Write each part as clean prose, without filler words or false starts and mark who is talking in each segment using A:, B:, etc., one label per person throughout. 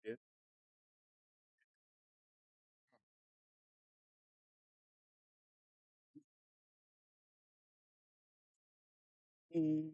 A: Yeah. Mm.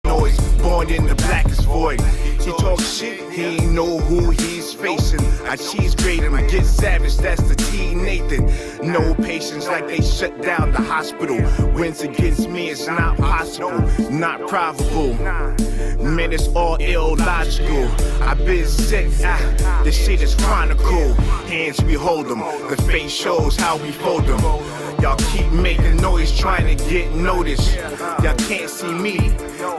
B: Noise, born in the blackest void. He talk shit, he ain't know who he's facing. I cheese grade him, get savage, that's the TNathan. No patience, like they shut down the hospital. Wins against me, it's not possible, not probable. Man, it's all illogical. I've been sick, this shit is chronicle. Hands we hold them, the face shows how we fold them. Y'all keep making noise trying to get noticed. Y'all can't see me,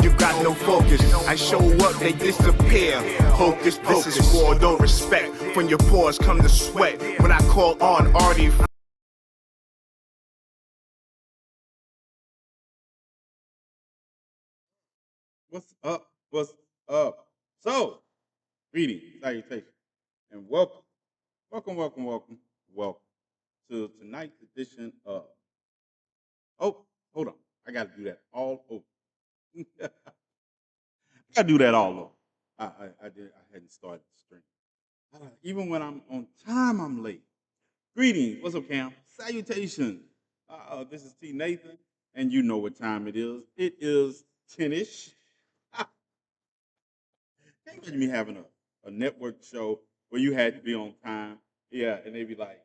B: you got no focus. I show up, they disappear. Hocus pocus. This is war, no respect. When your pores come to sweat. When I call on Artie.
A: What's up? What's up? So, greetings, salutations, and welcome, welcome to tonight's edition of. Oh, hold on, I got to do that all over. I got to do that all over. I did. I hadn't started the stream. Even when I'm on time, I'm late. Greetings. What's up, Cam? Salutations. This is T Nathan, and you know what time it is. It is 10ish. Can you imagine me having a network show where you had to be on time? Yeah, and they'd be like,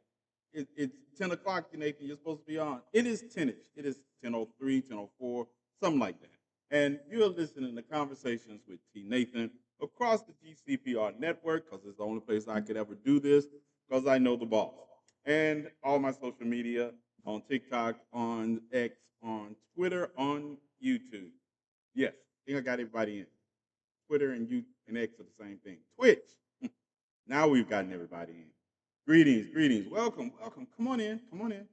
A: it's 10 o'clock, Nathan, you're supposed to be on. It is 10ish. It is 10:03, 10:04, something like that. And you're listening to Conversations with T. Nathan across the GCPR network, because it's the only place I could ever do this, because I know the boss. And all my social media on TikTok, on X, on Twitter, on YouTube. Yes, I think I got everybody in. Twitter and you and X are the same thing. Twitch. Now we've gotten everybody in. Greetings, greetings. Welcome, welcome. Come on in. Come on in.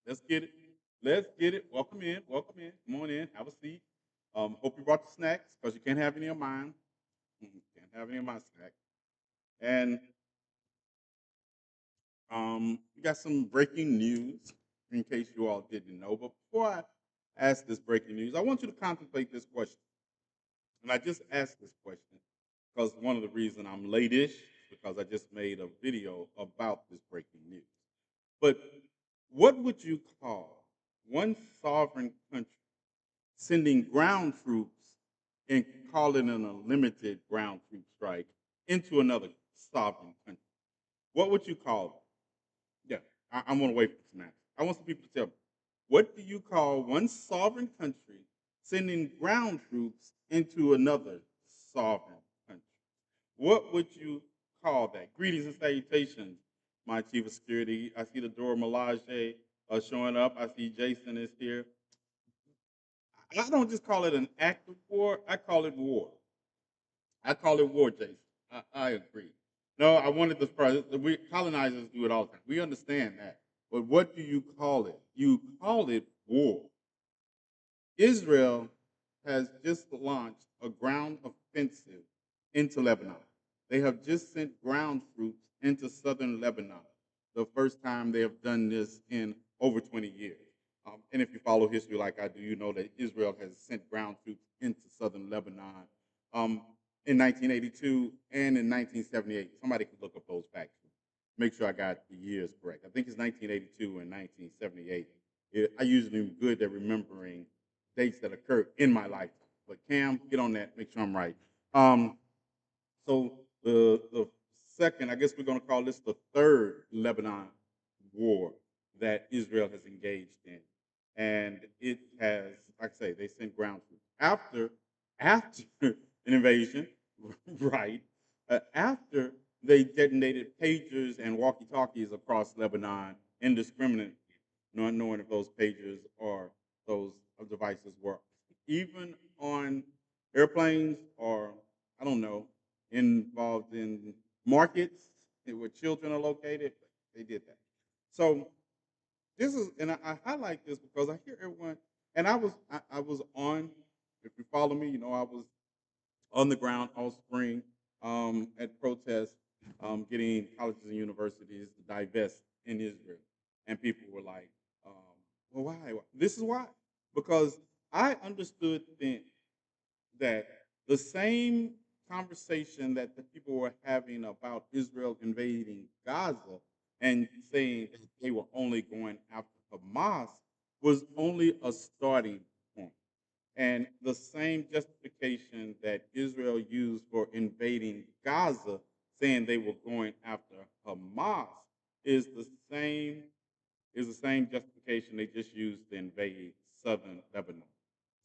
A: Let's get it. Let's get it. Welcome in. Welcome in. Come on in. Have a seat. Hope you brought the snacks because you can't have any of mine. Can't have any of my snacks. And we got some breaking news in case you all didn't know. But before I ask this breaking news, I want you to contemplate this question. And I just asked this question because one of the reasons I'm late-ish is because I just made a video about this breaking news. But what would you call one sovereign country sending ground troops and calling an unlimited ground troop strike into another sovereign country? What would you call it? Yeah, I'm gonna wait for some answers. I want some people to tell me. What do you call one sovereign country sending ground troops into another sovereign country? What would you call that? Greetings and salutations, my chief of security. I see the Dora Milaje showing up. I see Jason is here. I don't just call it an act of war. I call it war. I call it war, Jason. I agree. No, I wanted this part. We colonizers do it all the time. We understand that. But what do you call it? You call it war. Israel has just launched a ground offensive into Lebanon. They have just sent ground troops into southern Lebanon. The first time they have done this in over 20 years. And if you follow history like I do, you know that Israel has sent ground troops into southern Lebanon um, in 1982 and in 1978. Somebody could look up those facts. Make sure I got the years correct. I think it's 1982 and 1978. I usually am good at remembering dates that occurred in my lifetime. But Cam, get on that. Make sure I'm right. Um, so the second, I guess we're going to call this the third Lebanon war that Israel has engaged in, and it has, like I say, they sent ground troops after an invasion, right? After they detonated pagers and walkie-talkies across Lebanon indiscriminately, not knowing if those pagers or those devices were even on airplanes or I don't know involved in markets where children are located. They did that. So this is, and I highlight this because I hear everyone, and I was on. If you follow me, you know I was on the ground all spring at protests, getting colleges and universities to divest in Israel, and people were like, um, "Well, why? This is why." Because I understood then that the same conversation that the people were having about Israel invading Gaza and saying that they were only going after Hamas was only a starting point. And the same justification that Israel used for invading Gaza, saying they were going after Hamas, is the same is the same justification they just used to invade southern Lebanon,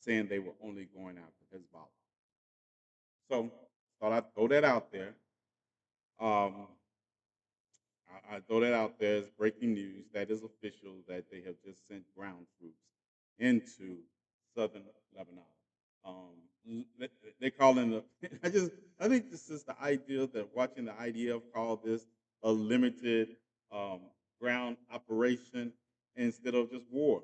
A: saying they were only going after Hezbollah. So thought I'd throw that out there. Um, I throw that out there as breaking news. That is official that they have just sent ground troops into southern Lebanon. They call in the. I think this is the idea that watching the IDF call this a limited um, ground operation instead of just war.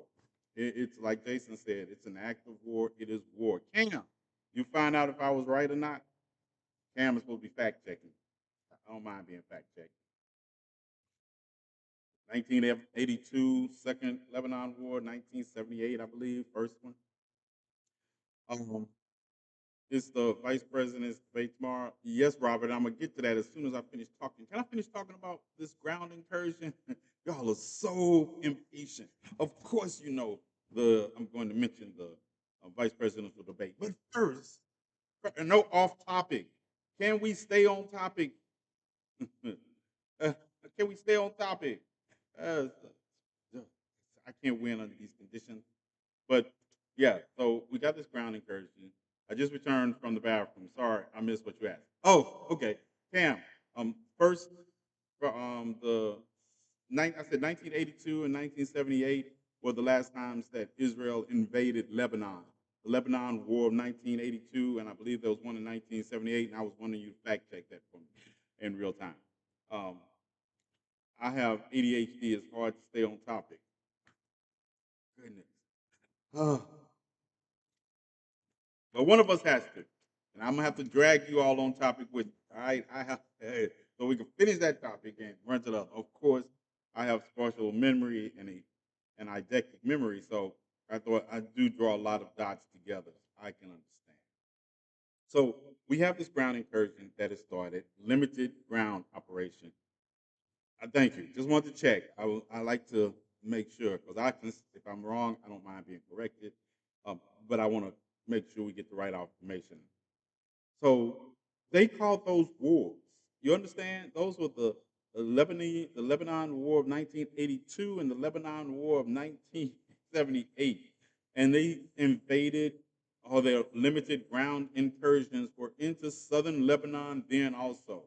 A: It's like Jason said. It's an act of war. It is war. Cam, you find out if I was right or not. Cam is supposed to be fact checking. I don't mind being fact checked. 1982, Second Lebanon War, 1978, I believe, first one. Um, it's the vice president's debate tomorrow. Yes, Robert, I'm gonna get to that as soon as I finish talking. Can I finish talking about this ground incursion? Y'all are so impatient. Of course, you know the. I'm going to mention the vice presidential debate, but first, no off topic. Can we stay on topic? Uh, can we stay on topic? Uh, I can't win under these conditions. But yeah, so we got this ground incursion. I just returned from the bathroom. Sorry, I missed what you asked. Oh, okay. Cam, first, I said 1982 and 1978 were the last times that Israel invaded Lebanon. The Lebanon War of 1982, and I believe there was one in 1978, and I was wanting you to fact check that for me in real time. Um, I have ADHD. It's hard to stay on topic. Goodness. But one of us has to. And I'm gonna have to drag you all on topic with me. All right. I have so we can finish that topic and run to the other. Of course, I have spatial memory and an eidetic memory, so I thought I do draw a lot of dots together. I can understand. So we have this ground incursion that has started, limited ground operation. Thank you. Just wanted to check. I like to make sure because if I'm wrong, I don't mind being corrected. But I want to make sure we get the right information. So they called those wars. You understand? Those were the Lebanon War of 1982 and the Lebanon War of 1978, and they invaded, or their limited ground incursions were into southern Lebanon then also.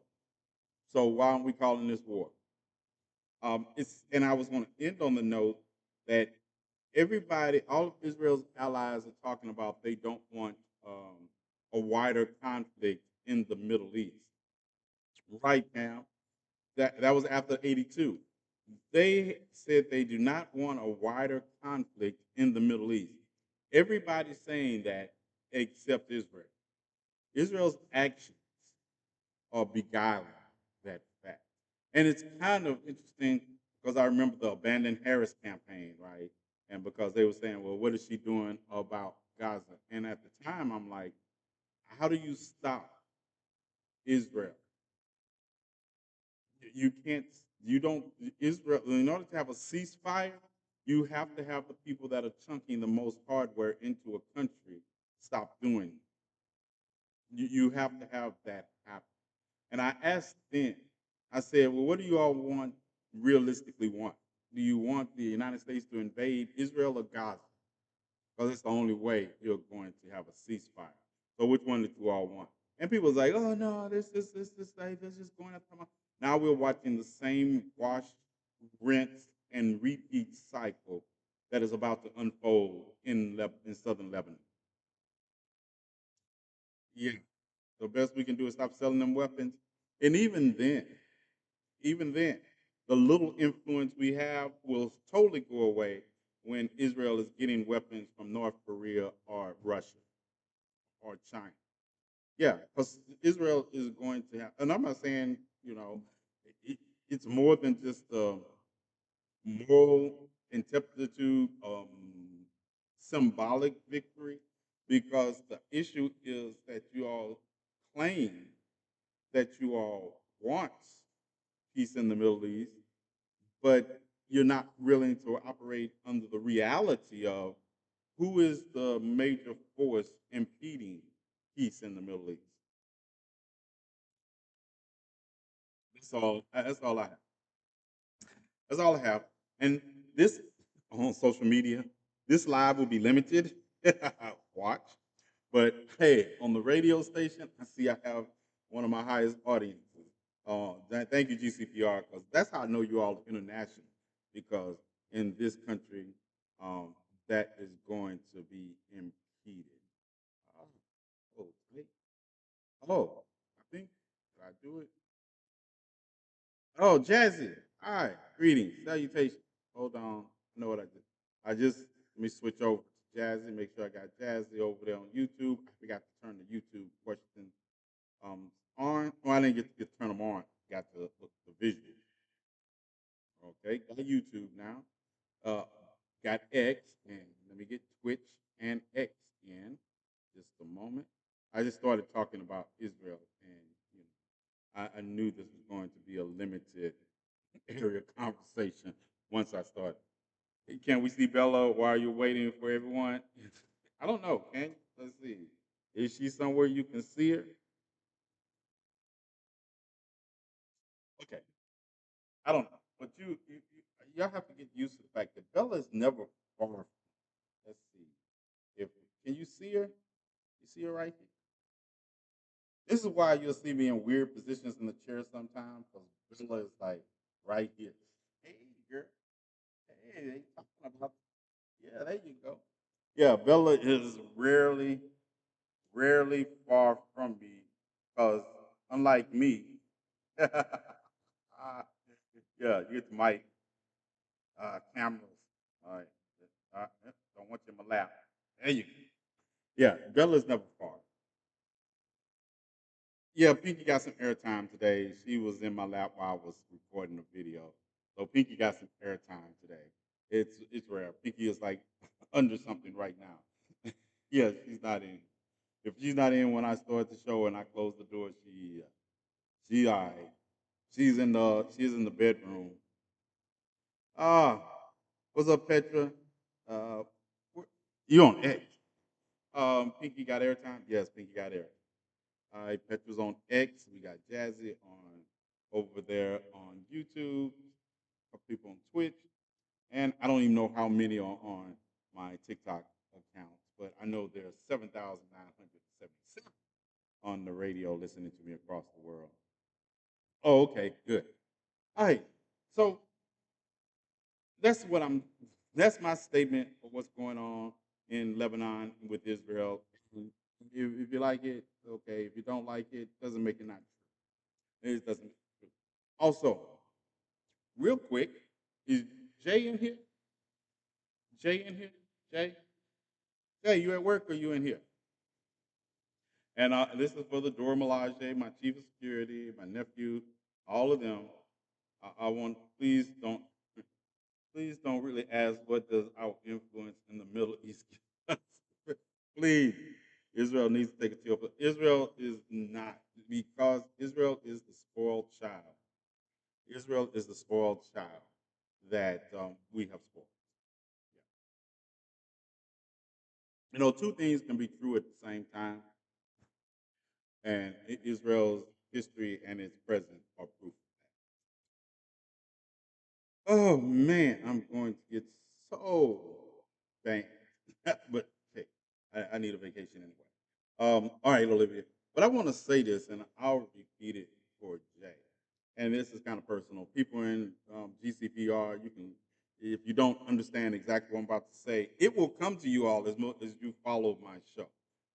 A: So why aren't we calling this war? And I was going to end on the note that everybody, all of Israel's allies are talking about they don't want a wider conflict in the Middle East. Right now, that was after 82. They said they do not want a wider conflict in the Middle East. Everybody's saying that except Israel. Israel's actions are beguiling that fact. And it's kind of interesting because I remember the Abandon Harris campaign, right? And because they were saying, well, what is she doing about Gaza? And at the time, I'm like, how do you stop Israel? You can't, you don't, Israel, in order to have a ceasefire, you have to have the people that are chunking the most hardware into a country stop doing it. You have to have that happen. And I asked then, I said, well, what do you all want, realistically want? Do you want the United States to invade Israel or Gaza? Because it's the only way you're going to have a ceasefire. So which one did you all want? And people was like, oh no, this just going after my. Now we're watching the same wash, rinse, and repeat cycle that is about to unfold in southern Lebanon. Yeah. The best we can do is stop selling them weapons. And even then, the little influence we have will totally go away when Israel is getting weapons from North Korea or Russia or China. Yeah, because Israel is going to have, and I'm not saying, you know, it, it's more than just moral ineptitude, symbolic victory, because the issue is that you all claim that you all want peace in the Middle East, but you're not willing to operate under the reality of who is the major force impeding peace in the Middle East. That's all I have. That's all I have. And this on social media, this live will be limited. Watch. But hey, on the radio station, I see I have one of my highest audiences. Thank you, GCPR, because that's how I know you all are international. Because in this country, um, that is going to be impeded. Uh, oh, wait. Oh, I think, did I do it? Oh, Jazzy. All right. Greetings. Salutations. Hold on. I know what I did. Let me switch over to Jazzy, make sure I got Jazzy over there on YouTube. I forgot to turn the YouTube questions on. Well, I didn't get to turn them on. Got the visual. Okay. Got YouTube now. Uh, got X. And let me get Twitch and X in just a moment. I just started talking about Israel, and I knew this was going to be a limited area conversation once I start. Hey, can we see Bella while you're waiting for everyone? I don't know. Can you? Let's see. Is she somewhere you can see her? Okay. I don't know. But y'all have to get used to the fact that Bella is never far from. Let's see. If can you see her? You see her right here. This is why you'll see me in weird positions in the chair sometimes because Bella is like right here. Hey, girl. Hey, they talking about. Yeah, there you go. Yeah, Bella is rarely far from me because unlike me, yeah, you get the mic, cameras. All right. Don't want you in my lap. There you go. Yeah, Bella's never far. Yeah, Pinky got some airtime today. She was in my lap while I was recording the video. So Pinky got some airtime today. It's rare. Pinky is like under something right now. Yeah, she's not in. If she's not in when I start the show and I close the door, she all right. She's in the bedroom. Ah, what's up, Petra? Uh, you on X? Pinky got airtime. Yes, Pinky got air. All right, Petra's on X. We got Jazzy on over there on YouTube. A couple people on Twitch, and I don't even know how many are on my TikTok account, but I know there's 7,977 on the radio listening to me across the world. Oh, okay, good. All right. So that's what I'm. That's my statement of what's going on in Lebanon with Israel. If you like it, okay. If you don't like it, doesn't make it not true. It doesn't make it true. Also, real quick, is Jay in here? Jay in here? Jay? Jay, you at work or you in here? And this is for the Dora Milaje, my chief of security, my nephew, all of them. I want please don't really ask what does our influence in the Middle East give us. Please, Israel needs to take a chill. But Israel is not because Israel is the spoiled child. Israel is the spoiled child that we have spoiled. Yeah. You know, two things can be true at the same time, and Israel's history and its present are proof. Oh man, I'm going to get so banged. But hey, I need a vacation anyway. All right, Olivia. But I want to say this, and I'll repeat it for Jay. And this is kind of personal. People in GCPR, you can, if you don't understand exactly what I'm about to say, it will come to you all as much as you follow my show.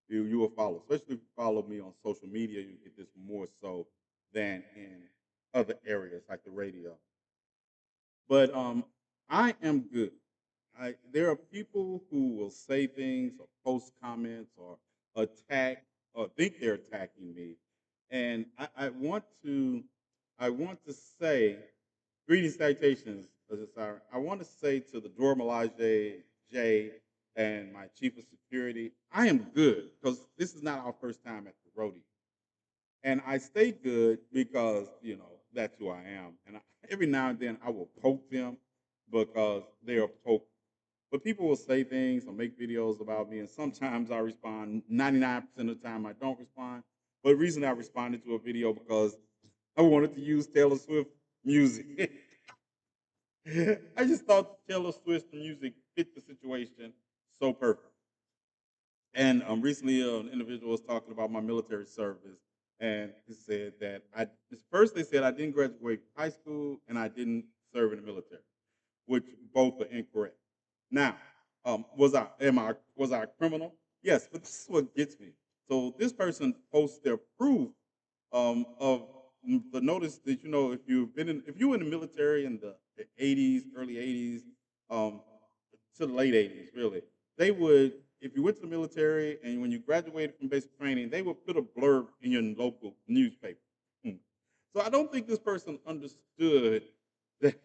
A: You will follow, especially if you follow me on social media. You get this more so than in other areas like the radio. But I am good. There are people who will say things or post comments or attack. think they're attacking me, and I want to say greetings, salutations, sir. I want to say to the Dora Milaje J and my chief of security, I am good because this is not our first time at the rodeo, and I stay good because that's who I am. And every now and then I will poke them because they are poke. But people will say things or make videos about me, and sometimes I respond. 99% of the time, I don't respond. But the reason I responded to a video because I wanted to use Taylor Swift music. I just thought Taylor Swift music fit the situation so perfect. And recently, an individual was talking about my military service, and he said that first they said I didn't graduate high school and I didn't serve in the military, which both are incorrect. Now, was I a criminal? Yes, but this is what gets me. So this person posts their proof of the notice that if you were in the military in the 80s, early 80s, um, to the late 80s, really, they would if you went to the military and when you graduated from basic training, they would put a blurb in your local newspaper. Hmm. So I don't think this person understood that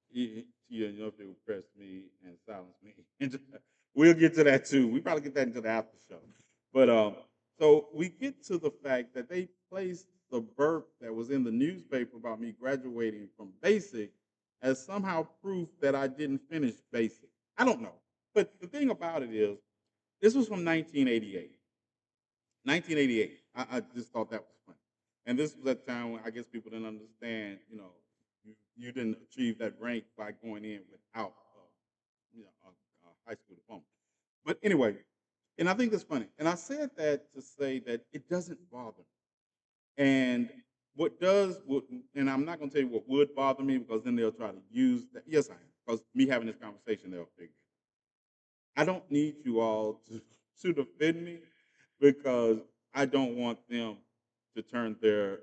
A: if they would press me and silence me. And we'll get to that too. We probably get that into the after show. But so we get to the fact that they placed the burp that was in the newspaper about me graduating from basic as somehow proof that I didn't finish basic. I don't know. But the thing about it is, this was from 1988. 1988. I just thought that was funny. And this was at the time when I guess people didn't understand, you didn't achieve that rank by going in without a high school diploma. But anyway, and I think that's funny. And I said that to say that it doesn't bother me. And and I'm not going to tell you what would bother me because then they'll try to use that. Yes, I am. Because me having this conversation, they'll figure it. I don't need you all to defend me because I don't want them to turn their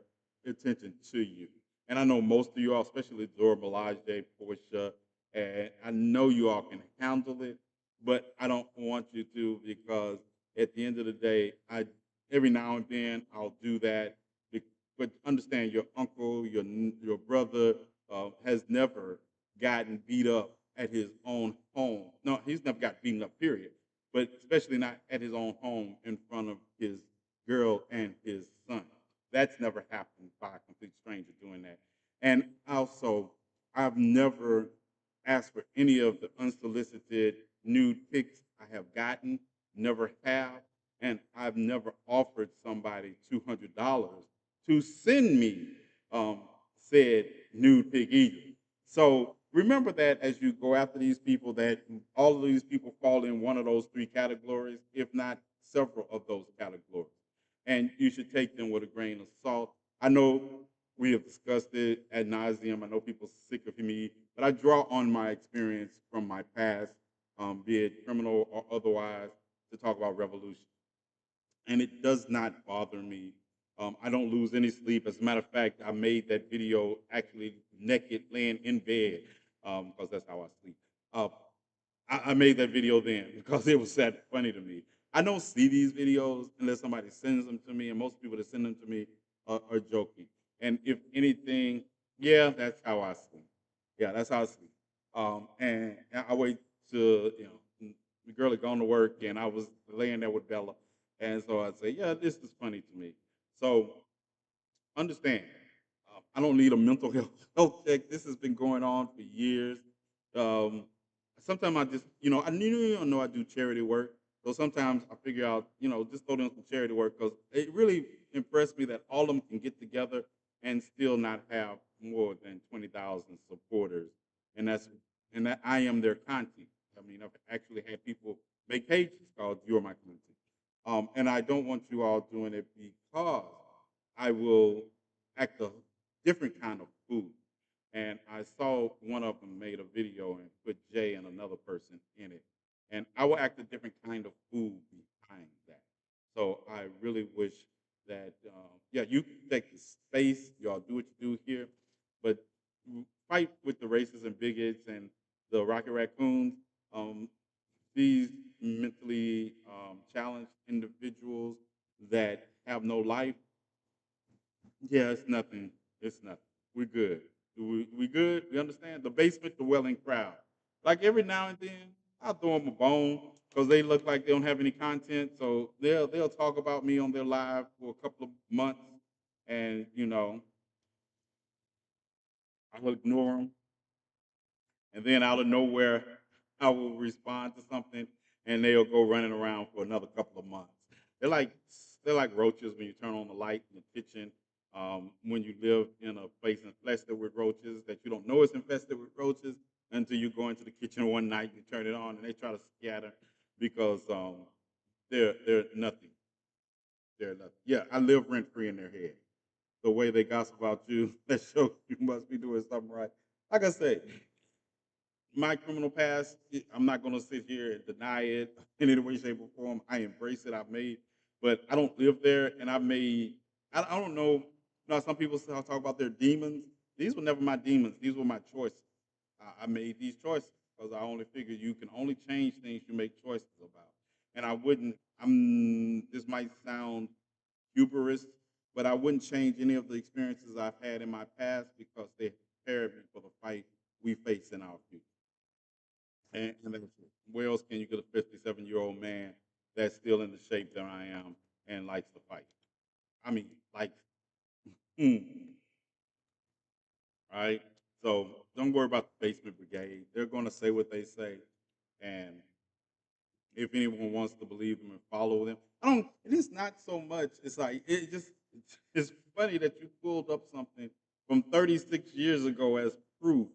A: attention to you. And I know most of you all, especially Dora Milaje, Portia, and I know you all can handle it, but I don't want you to because at the end of the day, I every now and then I'll do that. But understand, your uncle, your brother has never gotten beat up at his own home. No, he's never got beaten up, period. But especially not at his own home in front of his girl and his son. That's never happened by a complete stranger doing that. And also, I've never asked for any of the unsolicited nude pics I have gotten, never have. And I've never offered somebody $200 to send me um, said nude pic either. So remember that as you go after these people, that all of these people fall in one of those three categories, if not several of those categories. And you should take them with a grain of salt. I know we have discussed it ad nauseum. I know people are sick of me, but I draw on my experience from my past, be it criminal or otherwise, to talk about revolution, and it does not bother me. I don't lose any sleep. As a matter of fact, I made that video actually naked, laying in bed, because that's how I sleep. Uh, I made that video then because it was that funny to me. I don't see these videos unless somebody sends them to me, and most people that send them to me are joking. And if anything, yeah, that's how I sleep. Yeah, that's how I sleep. And I wait to, the girl had gone to work, and I was laying there with Bella, and so I'd say, yeah, this is funny to me. So understand, I don't need a mental health check. This has been going on for years. Um, Sometimes I just, you don't know I do charity work. So sometimes I figure out, just throw them some charity work because it really impressed me that all of them can get together and still not have more than 20,000 supporters, and that I am their content. I mean, I've actually had people make pages called "You're My Content," and I don't want you all doing it because I will act a different kind of food. And I saw one of them made a video and put Jay and another person in it. And I will act a different kind of fool behind that. So I really wish that, yeah, you can take the space, y'all do what you do here, but fight with the racists and bigots and the Rocket Raccoons. These mentally challenged individuals, that have no life, yeah, it's nothing. It's nothing. We good. We good. We understand the basement, the welling crowd. Like every now and then, I'll throw them a bone because they look like they don't have any content. So they'll talk about me on their live for a couple of months, and I'll ignore them, and then out of nowhere, I will respond to something, and they'll go running around for another couple of months. They're like they're like roaches when you turn on the light in the kitchen. When you live in a place infested with roaches that you don't know it's infested with roaches until you go into the kitchen one night, you turn it on, and they try to scatter because they're nothing. They're nothing. Yeah, I live rent free in their head. The way they gossip about you, that shows you must be doing something right. Like I say, my criminal past, I'm not going to sit here and deny it in any way, shape, or form. I embrace it. I've made, but I don't live there, and I've made. I don't know. Some people talk about their demons. These were never my demons. These were my choices. I made these choices because I only figure you can only change things you make choices about. And I wouldn't. This might sound hubris, but I wouldn't change any of the experiences I've had in my past because they prepared me for the fight we face in our future. And that's where else can you get a 57-year-old man that's still in the shape that I am and likes to fight? I mean, like, mm, right? So don't worry about the basement brigade. They're going to say what they say, and if anyone wants to believe them and follow them, I don't. It is not so much. It's like it's funny that you pulled up something from 36 years ago as proof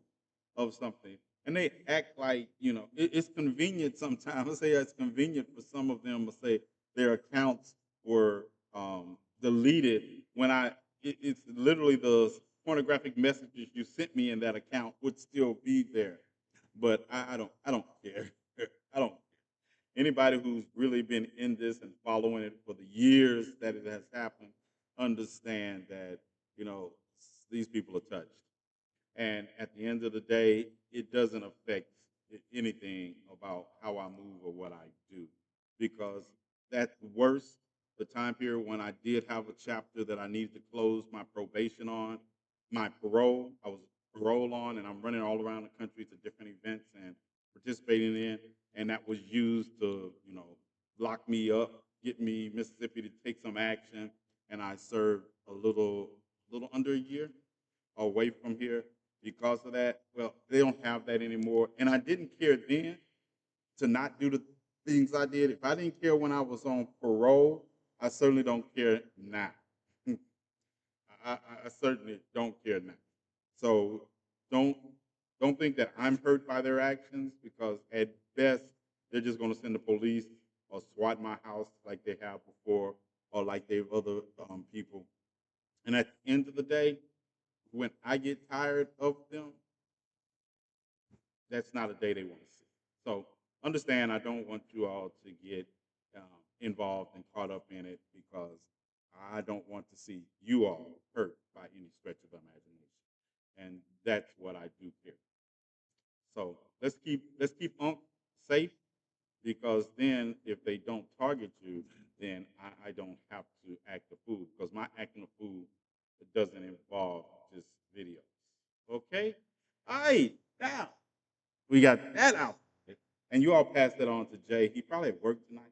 A: of something, and they act like it's convenient. Sometimes I say it's convenient for some of them to say their accounts were deleted when it's literally the pornographic messages you sent me in that account would still be there, but I don't care. I don't. Anybody who's really been in this and following it for the years that it has happened understand that you know these people are touched. And at the end of the day, it doesn't affect anything about how I move or what I do. Because at worst, the time period when I did have a chapter that I needed to close my probation on, my parole, I was parole on, and I'm running all around the country to different events and participating in, and that was used to, lock me up, get me Mississippi to take some action, and I served a little under a year away from here because of that. Well, they don't have that anymore. And I didn't care then to not do the things I did. If I didn't care when I was on parole, I certainly don't care now. I certainly don't care now. So don't don't think that I'm hurt by their actions because at best they're just going to send the police or SWAT my house like they have before or like they've other people. And at the end of the day, when I get tired of them, that's not a day they want to see. So understand, I don't want you all to get involved and caught up in it because I don't want to see you all hurt by any stretch of imagination, and that's what I do here. So let's keep Unc safe because then if they don't target you, then I don't have to act a fool because my acting a fool doesn't involve just videos. Okay? All right, now we got that out. And you all pass that on to Jay. He probably at work tonight.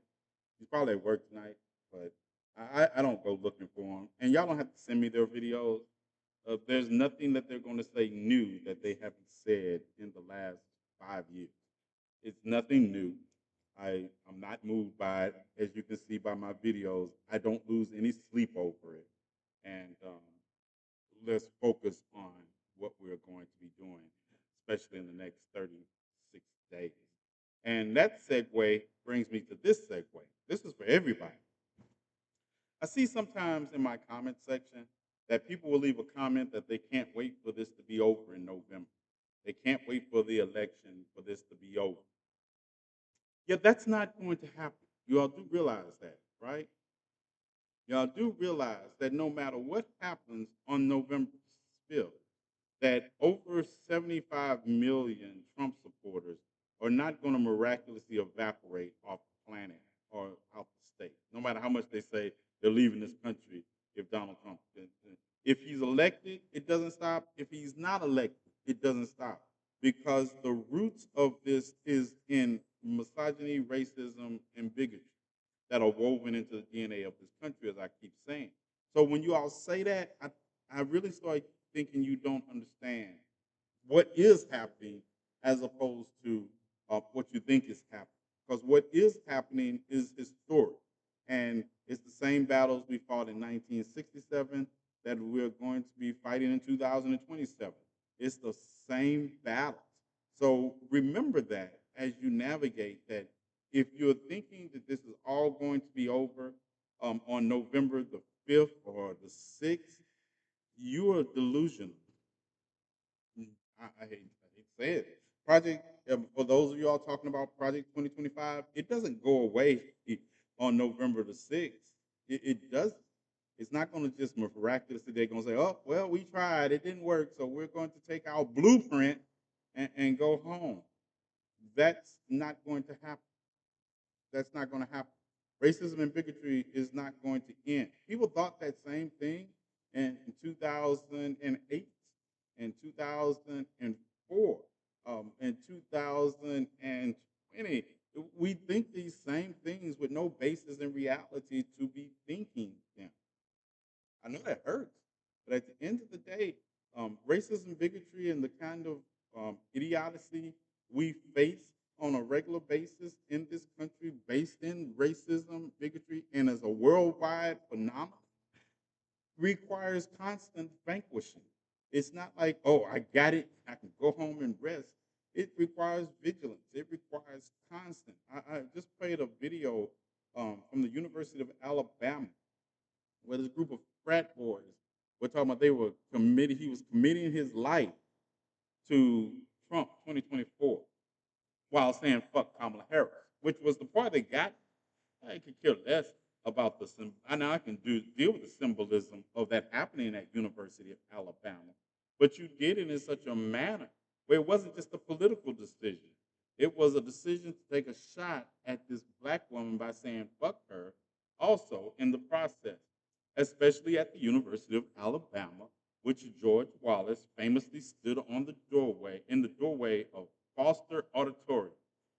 A: He's probably at work tonight, but I don't go looking for him. And y'all don't have to send me their videos. There's nothing that they're going to say new that they haven't said in the last 5 years. It's nothing new. I'm not moved by it. As you can see by my videos, I don't lose any sleep over it. And let's focus on what we're going to be doing, especially in the next 36 days. And that segue brings me to this segue. This is for everybody. I see sometimes in my comment section that people will leave a comment that they can't wait for this to be over in November. They can't wait for the election for this to be over. Yeah, that's not going to happen. You all do realize that, right? Y'all do realize that no matter what happens on November 5th, that over 75 million Trump supporters are not going to miraculously evaporate off the planet or out the state. No matter how much they say they're it doesn't stop. If he's not elected, it doesn't stop because the roots of this is in misogyny, racism, and bigotry that are woven into the DNA of this country, as I keep saying. So when you all say that, I really start thinking you don't understand what is happening as opposed to what you think is happening. Because what is happening is historic. And it's the same battles we fought in 1967 that we're going to be fighting in 2027. It's the same battles. So remember that as you navigate that if you're thinking that this is all going to be over on November the 5th or the 6th, you are delusional. Mm, I hate to say it. Project, for those of you all talking about Project 2025, it doesn't go away on November the 6th. It doesn't. It's not going to just miraculously, they're going to say, oh, well, we tried, it didn't work, so we're going to take our blueprint and go home. That's not going to happen. That's not going to happen. Racism and bigotry is not going to end. People thought that same thing in 2008, in 2004, in 2020. We think these same things with no basis in reality to be thinking them. I know that hurts, but at the end of the day, racism, bigotry, and the kind of idiocy we face on a regular basis in this country, based in racism, bigotry, and as a worldwide phenomenon, requires constant vanquishing. It's not like, oh, I got it, I can go home and rest. It requires vigilance. It requires constant. I just played a video from the University of Alabama where this group of frat boys were talking about he was committing his life to Trump 2024 while saying fuck Kamala Harris, which was the part that got I could care less about the I know I can deal with the symbolism of that happening at University of Alabama, but you did it in such a manner where it wasn't just a political decision. It was a decision to take a shot at this black woman by saying fuck her also in the process, especially at the University of Alabama, which George Wallace famously stood on the doorway in the doorway of Foster Auditorium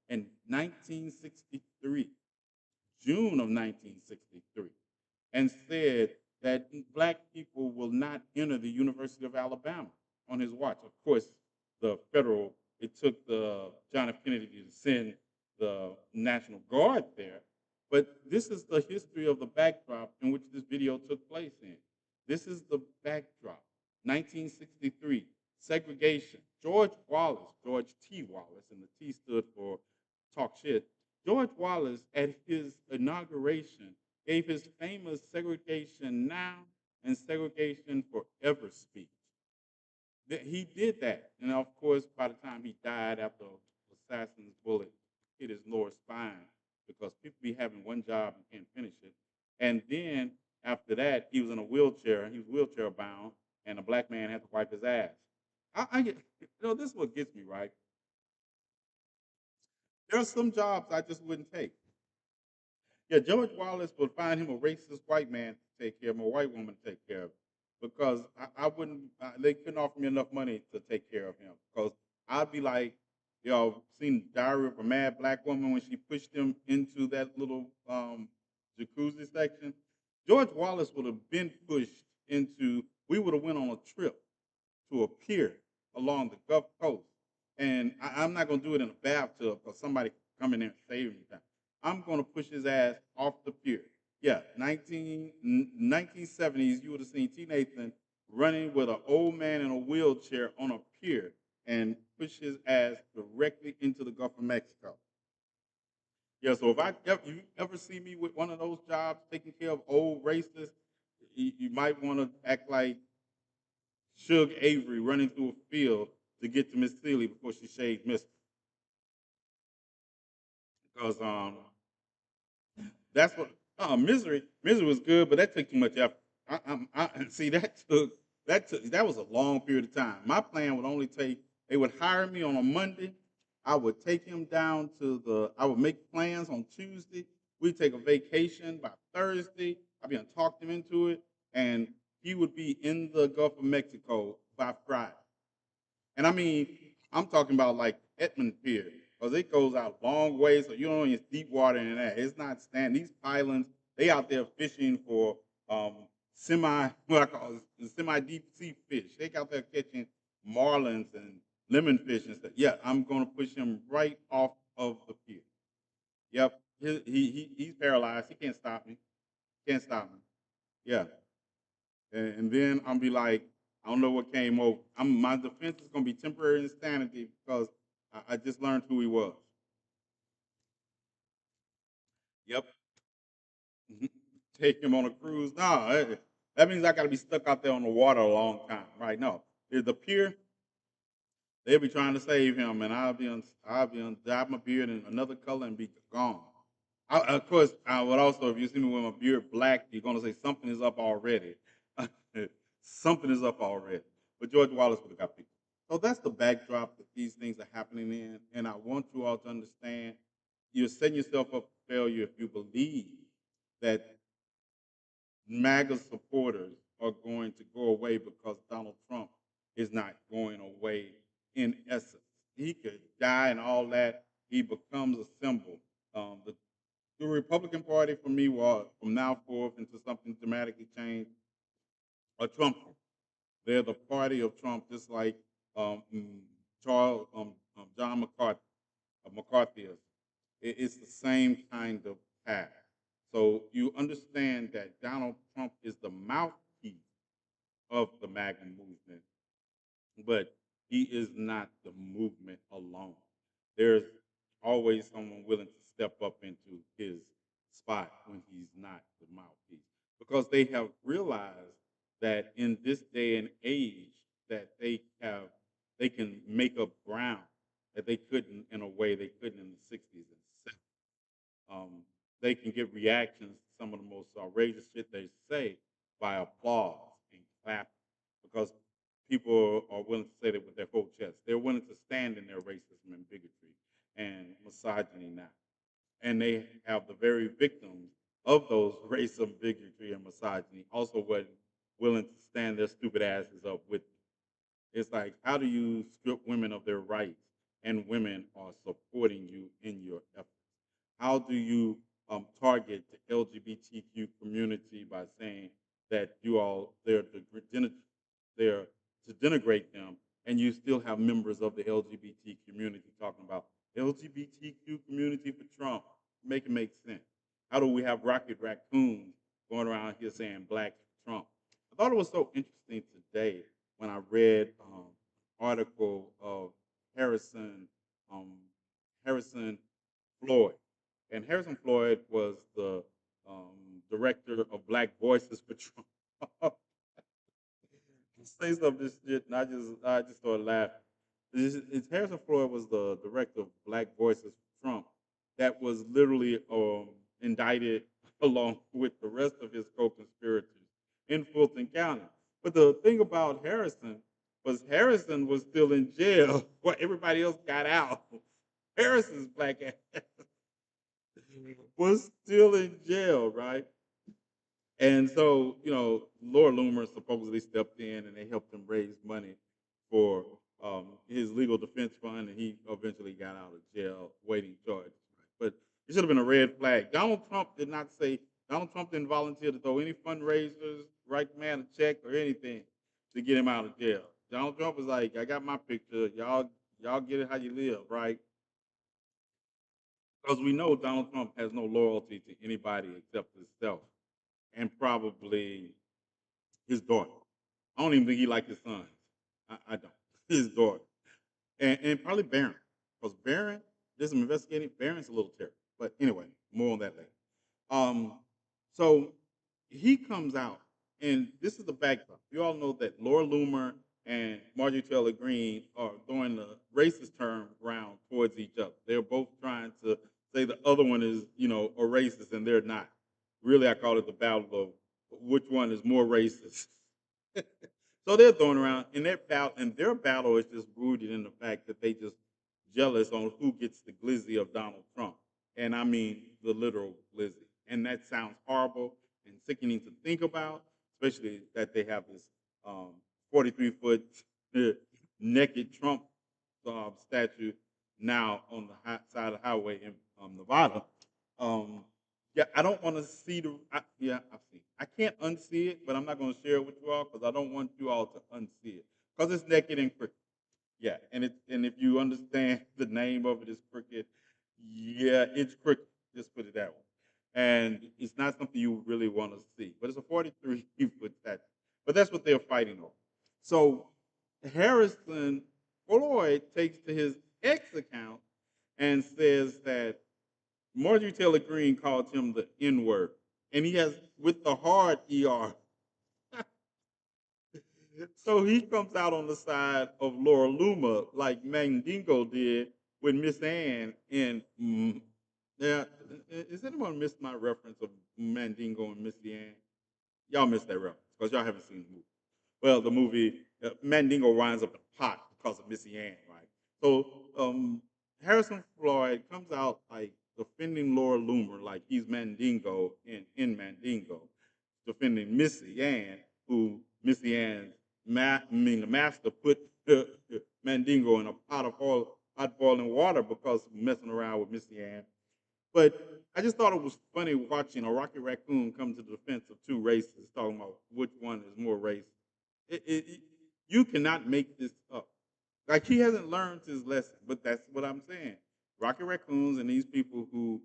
A: in 1963. June of 1963, and said that black people will not enter the University of Alabama on his watch. Of course, it took the John F. Kennedy to send the National Guard there, but this is the history of the backdrop in which this video took place in. This is the backdrop. 1963, segregation. George T. Wallace, and the T stood for talk shit. George Wallace, at his inauguration, gave his famous segregation now and segregation forever speech. He did that. And of course, by the time he died after assassin's bullet hit his lower spine, because people be having one job and can't finish it. And then after that, he was in a wheelchair, he was wheelchair bound, and a black man had to wipe his ass. I get, this is what gets me, right? There are some jobs I just wouldn't take. Yeah, George Wallace would find him a racist white man to take care of him, a white woman to take care of him, because I wouldn't. They couldn't offer me enough money to take care of him, because I'd be like, seen Diary of a Mad Black Woman when she pushed him into that little jacuzzi section. George Wallace would have been pushed into. We would have went on a trip to a pier along the Gulf Coast, and I'm not going to do it in a bathtub because somebody come in there and save me. I'm going to push his ass off the pier. Yeah, 1970s, you would have seen TNathan running with an old man in a wheelchair on a pier and push his ass directly into the Gulf of Mexico. Yeah, so if you ever see me with one of those jobs taking care of old racists, you might want to act like Suge Avery running through a field to get to Miss Seeley before she shaved Mister. Because that's what misery was good, but that took too much effort. See that was a long period of time. My plan would only take they would hire me on a Monday. I would take him down to I would make plans on Tuesday. We'd take a vacation by Thursday. I'd be gonna talk them into it, and he would be in the Gulf of Mexico by Friday. And I mean, I'm talking about like Edmund Pier, because it goes out a long way, so you don't it's deep water in that. It's not stand these islands, they out there fishing for semi what I call semi deep sea fish. They out there catching marlins and lemon fish and stuff. Yeah, I'm gonna push him right off of the pier. Yep. He's paralyzed. He can't stop me. Can't stop me. Yeah. And then I'm be like, I don't know what came over. My defense is gonna be temporary insanity because I just learned who he was. Yep. Take him on a cruise. No, that means I got to be stuck out there on the water a long time. Right? No, the pier. They'll be trying to save him, and I'll be on dye my beard in another color and be gone. Of course, I would also, if you see me with my beard black, you're gonna say something is up already. Something is up already. But George Wallace would have got people. So that's the backdrop that these things are happening in, and I want you all to understand you're setting yourself up for failure if you believe that MAGA supporters are going to go away because Donald Trump is not going away in essence. He could die and all that. He becomes a symbol. The Republican Party for me will, from now forth into something dramatically changed, a Trump. They're the party of Trump, just like Charles John McCarthy, McCarthyism. It's the same kind of path. So you understand that Donald Trump is the mouthpiece of the MAGA movement, but he is not the movement alone. There's always someone willing to step up into his spot when he's not the mouthpiece because they have realized that in this day and age that they can make up ground that they couldn't in a way they couldn't in the 60s and 70s. They can get reactions to some of the most outrageous shit they say by applause and clap because people are willing to say that with their whole chest. They're willing to stand in their racism and bigotry and misogyny now. And they have the very victims of those racism, bigotry, and misogyny also willing to stand their stupid asses up with them. It's like, how do you strip women of their rights and women are supporting you in your efforts? How do you target the LGBTQ community by saying that you all there to denigrate them, and you still have members of the LGBT community talking about LGBTQ community for Trump? Make it make sense. How do we have Rocket Raccoons going around here saying Black Trump? I thought it was so interesting today when I read article of Harrison um, Harrison Floyd, and Harrison Floyd was the director of Black Voices for Trump. Say some of this shit, and I just started laughing. Harrison Floyd was the director of Black Voices for Trump, that was literally indicted along with the rest of his co-conspirators in Fulton County. But the thing about Harrison was still in jail while everybody else got out. Harrison's black ass was still in jail, right? And so, Laura Loomer supposedly stepped in and they helped him raise money for his legal defense fund, and he eventually got out of jail waiting charges. Right? But it should have been a red flag. Donald Trump didn't volunteer to throw any fundraisers, write the man a check or anything to get him out of jail. Donald Trump was like, I got my picture. Y'all get it how you live, right? Because we know Donald Trump has no loyalty to anybody except himself and probably his daughter. I don't even think he liked his sons. I don't. His daughter. And probably Barron. Because Barron, there's some investigating. Barron's a little terrible. But anyway, more on that later. Um, so he comes out, and this is the backdrop. You all know that Laura Loomer and Marjorie Taylor Greene are throwing the racist term around towards each other. They're both trying to say the other one is, a racist, and they're not. Really, I call it the battle of which one is more racist. So they're throwing around, and their battle is just rooted in the fact that they just jealous on who gets the glizzy of Donald Trump, and I mean the literal glizzy. And that sounds horrible and sickening to think about, especially that they have this 43-foot naked Trump statue now on the side of the highway in Nevada. Um, yeah, I don't want to see the. Yeah, I've seen. I can't unsee it, but I'm not going to share it with you all because I don't want you all to unsee it because it's naked and crooked. Yeah, and if you understand the name of it is crooked, yeah, it's crooked. Just put it that way. And it's not something you really want to see, but it's a 43-foot statue. But that's what they're fighting over. So Harrison Floyd takes to his X account and says that Marjorie Taylor Greene called him the N word, and he has with the hard ER. So he comes out on the side of Laura Luma like Mandingo did with Miss Ann in. Yeah, is anyone missed my reference of Mandingo and Missy Ann? Y'all missed that reference because y'all haven't seen the movie. Well, the movie Mandingo winds up in a pot because of Missy Ann, right? So Harrison Floyd comes out like defending Laura Loomer like he's Mandingo in Mandingo, defending Missy Ann, who Missy Ann's the master put Mandingo in a pot of hot boiling water because messing around with Missy Ann. But I just thought it was funny watching a Rocky Raccoon come to the defense of two races, talking about which one is more racist. You cannot make this up. Like he hasn't learned his lesson, but that's what I'm saying. Rocky Raccoons and these people who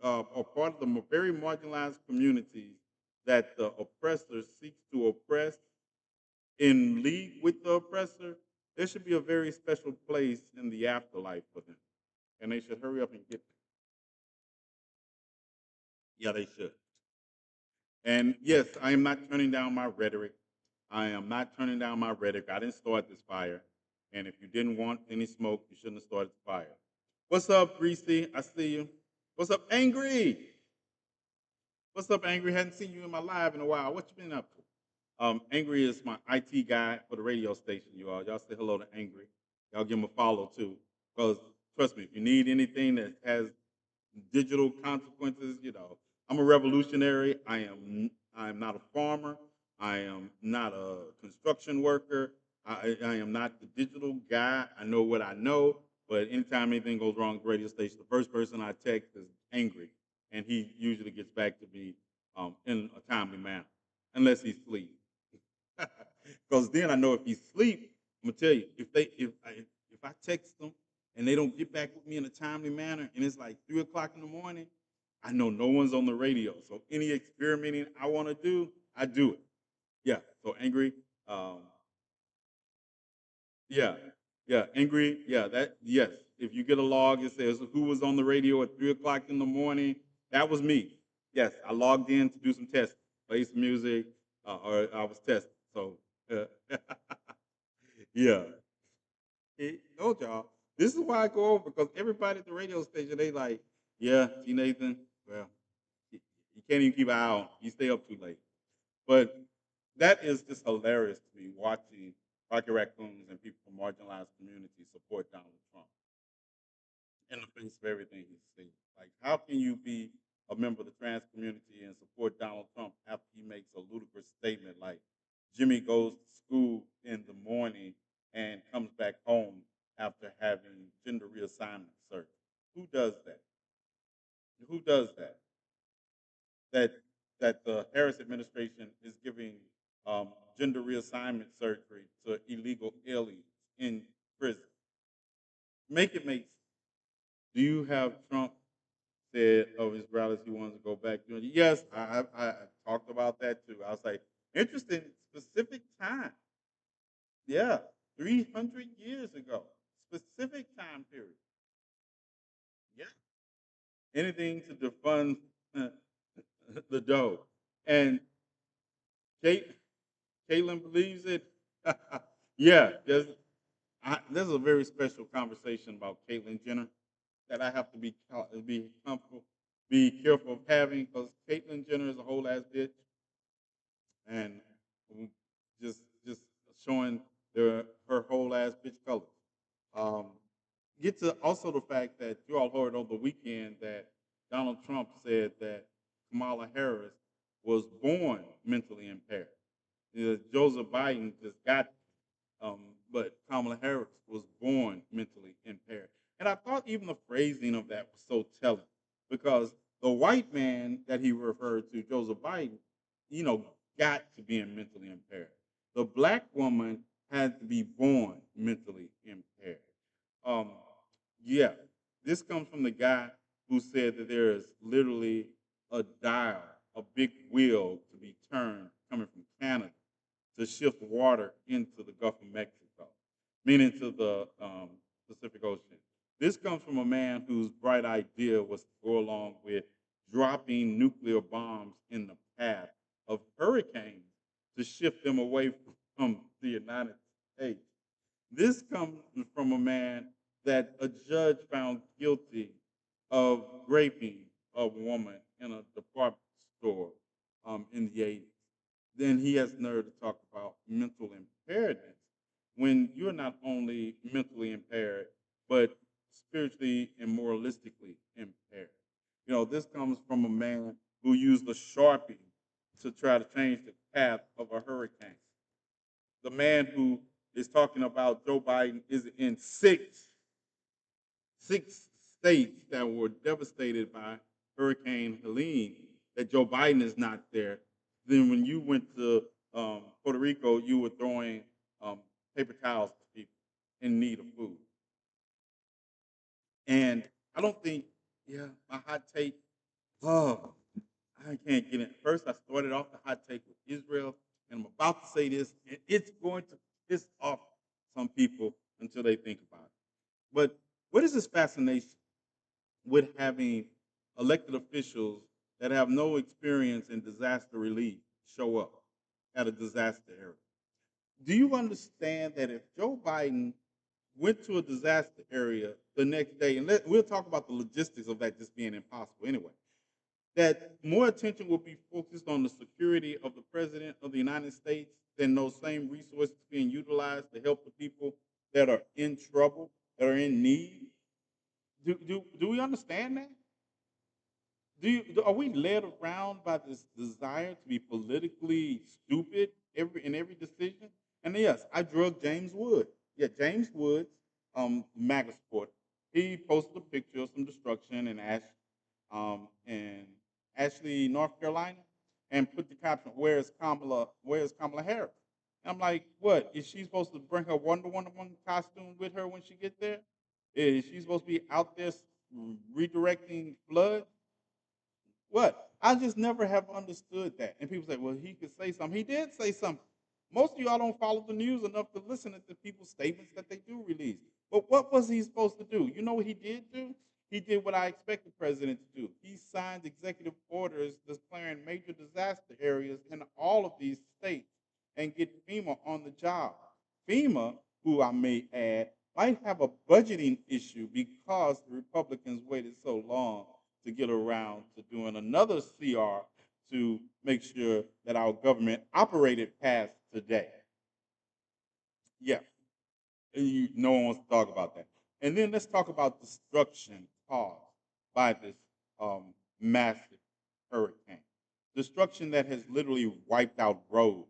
A: are part of the very marginalized communities that the oppressor seeks to oppress in league with the oppressor, there should be a very special place in the afterlife for them. And they should hurry up and get there. Yeah, they should. And yes, I am not turning down my rhetoric. I am not turning down my rhetoric. I didn't start this fire. And if you didn't want any smoke, you shouldn't have started the fire. What's up, Greasy? I see you. What's up, Angry? What's up, Angry? Hadn't seen you in my live in a while. What you been up to? Angry is my IT guy for the radio station, you all. Y'all say hello to Angry. Y'all give him a follow, too. Because, trust me, if you need anything that has digital consequences. I'm a revolutionary. I am not a farmer. I am not a construction worker. I am not the digital guy. I know what I know, but anytime anything goes wrong at the radio station, the first person I text is Angry, and he usually gets back to me in a timely manner, unless he's asleep. Because then I know if he's asleep, I'm gonna tell you if I text them and they don't get back with me in a timely manner, and it's like 3 o'clock in the morning, I know no one's on the radio. So any experimenting I want to do, I do it. Yeah. So Angry. Yeah. Yeah. Angry. Yeah. That. Yes. If you get a log, it says who was on the radio at 3 o'clock in the morning. That was me. Yes. I logged in to do some testing, play some music, or I was testing. So. Yeah. Told y'all. This is why I go over because everybody at the radio station, they like, yeah, TNathan, well, you can't even keep an eye on. You stay up too late. But that is just hilarious to me watching Rocky Raccoons and people from marginalized communities support Donald Trump in the face of everything he's saying. Like, how can you be a member of the trans community and support Donald Trump after he makes a ludicrous statement like Jimmy goes to school in the morning and comes back home after having gender reassignment surgery? Who does that? Who does that? That that the Harris administration is giving gender reassignment surgery to illegal aliens in prison. Make it make sense. Do you have Trump said of his rallies he wants to go back doing it? Yes, I talked about that too. I was like, interesting, specific time. Yeah, 300 years ago, specific time period. Yeah, anything to defund the dough. And Kate, Caitlin believes it. Yeah, there's a very special conversation about Caitlyn Jenner that I have to be comfortable, be careful of having because Caitlyn Jenner is a whole ass bitch, and just showing her whole ass bitch colors. Um, get to also the fact that you all heard on the weekend that Donald Trump said that Kamala Harris was born mentally impaired. Joseph Biden just got, but Kamala Harris was born mentally impaired. And I thought even the phrasing of that was so telling because the white man that he referred to, Joseph Biden, you know, got to being mentally impaired. The black woman had to be born mentally impaired. Um, yeah, this comes from the guy who said that there is literally a dial, a big wheel to be turned coming from Canada to shift water into the Gulf of Mexico, meaning to the Pacific Ocean. This comes from a man whose bright idea was to go along with dropping nuclear bombs in the path of hurricanes to shift them away from the United States. This comes from a man that a judge found guilty of raping a woman in a department store in the 80s. Then he has nerve to talk about mental impairedness when you're not only mentally impaired, but spiritually and moralistically impaired. You know, this comes from a man who used a Sharpie to try to change the path of a hurricane. The man who is talking about Joe Biden is in six states that were devastated by Hurricane Helene, that Joe Biden is not there. Then when you went to Puerto Rico, you were throwing um, paper towels to people in need of food. And I don't think, yeah, my hot take, oh, I can't get it. First, I started off the hot take with Israel, and I'm about to say this, and it's going to piss off some people until they think about it. But what is this fascination with having elected officials that have no experience in disaster relief show up at a disaster area? Do you understand that if Joe Biden went to a disaster area the next day, and we'll talk about the logistics of that just being impossible anyway, that more attention will be focused on the security of the president of the United States than those same resources being utilized to help the people that are in trouble, that are in need? Do we understand that? Are we led around by this desire to be politically stupid in every decision? And yes, I drug James Wood. Yeah, James Woods, MAGA supporter. He posted a picture of some destruction in Ashley, North Carolina, and put the caption, "Where's Kamala? Where's Kamala Harris?" And I'm like, what? Is she supposed to bring her Wonder Woman costume with her when she gets there? Is she supposed to be out there redirecting floods? What? I just never have understood that. And people say, well, he could say something. He did say something. Most of y'all don't follow the news enough to listen to people's statements that they do release. But what was he supposed to do? You know what he did do? He did what I expect the president to do. He signed executive orders declaring major disaster areas in all of these states and get FEMA on the job. FEMA, who I may add, might have a budgeting issue because the Republicans waited so long to get around to doing another CR to make sure that our government operated past today. Yeah, no one wants to talk about that. And then let's talk about destruction caused by this massive hurricane. Destruction that has literally wiped out roads,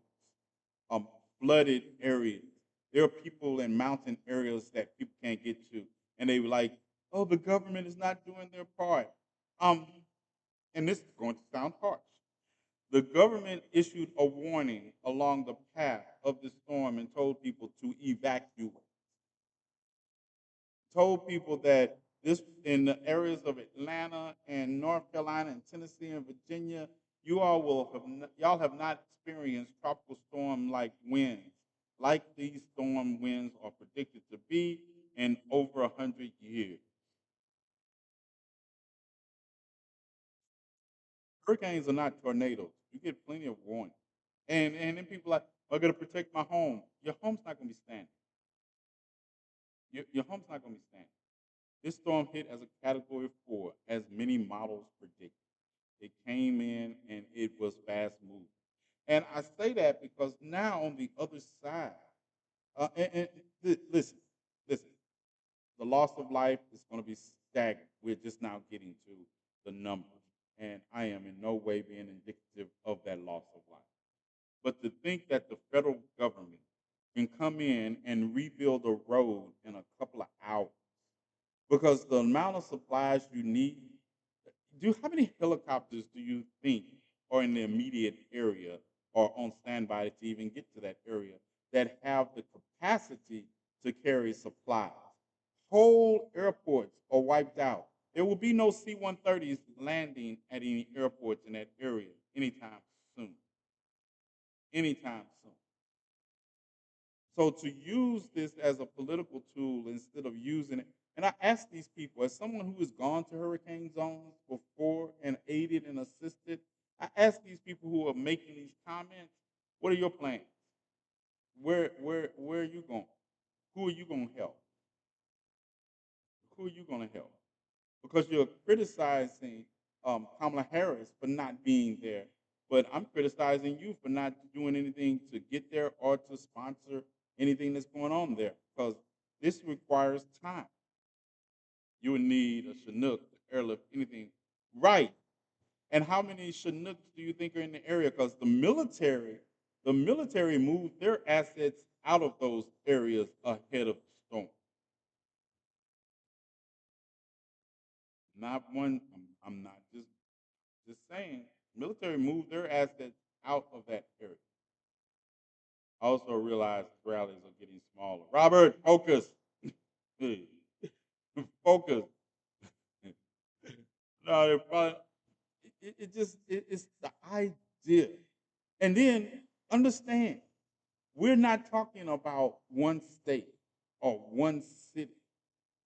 A: um, flooded areas. There are people in mountain areas that people can't get to, and they were like, "Oh, the government is not doing their part." Um, and this is going to sound harsh. The government issued a warning along the path of the storm and told people to evacuate. Told people that this in the areas of Atlanta and North Carolina and Tennessee and Virginia, y'all have not experienced tropical storm like winds, like these storm winds are predicted to be in over 100 years. Hurricanes are not tornadoes. You get plenty of warning. And then people are like, I gotta protect my home. Your home's not gonna be standing. Your home's not gonna be standing. This storm hit as a category 4, as many models predicted. It came in and it was fast moving. And I say that because now on the other side, listen, listen, the loss of life is going to be staggering. We're just now getting to the numbers. And I am in no way being indicative of that loss of life. But to think that the federal government can come in and rebuild a road in a couple of hours because the amount of supplies you need. How many helicopters do you think are in the immediate area or on standby to even get to that area that have the capacity to carry supplies? Whole airports are wiped out. There will be no C-130s landing at any airports in that area anytime soon. Anytime soon. So to use this as a political tool instead of using it, and I ask these people, as someone who has gone to hurricane zones before and aided and assisted, I ask these people who are making these comments, what are your plans? Where are you going? Who are you going to help? Who are you going to help? Because you're criticizing Kamala Harris for not being there, but I'm criticizing you for not doing anything to get there or to sponsor anything that's going on there. Because this requires time. You would need a Chinook, airlift, anything, right? And how many Chinooks do you think are in the area? Because the military moved their assets out of those areas ahead of the storm. Not one. I'm not just saying. Military moved their assets out of that area. I also realize rallies are getting smaller. Robert, focus. Focus. No, they're probably, it's the idea. And then understand, we're not talking about one state or one city.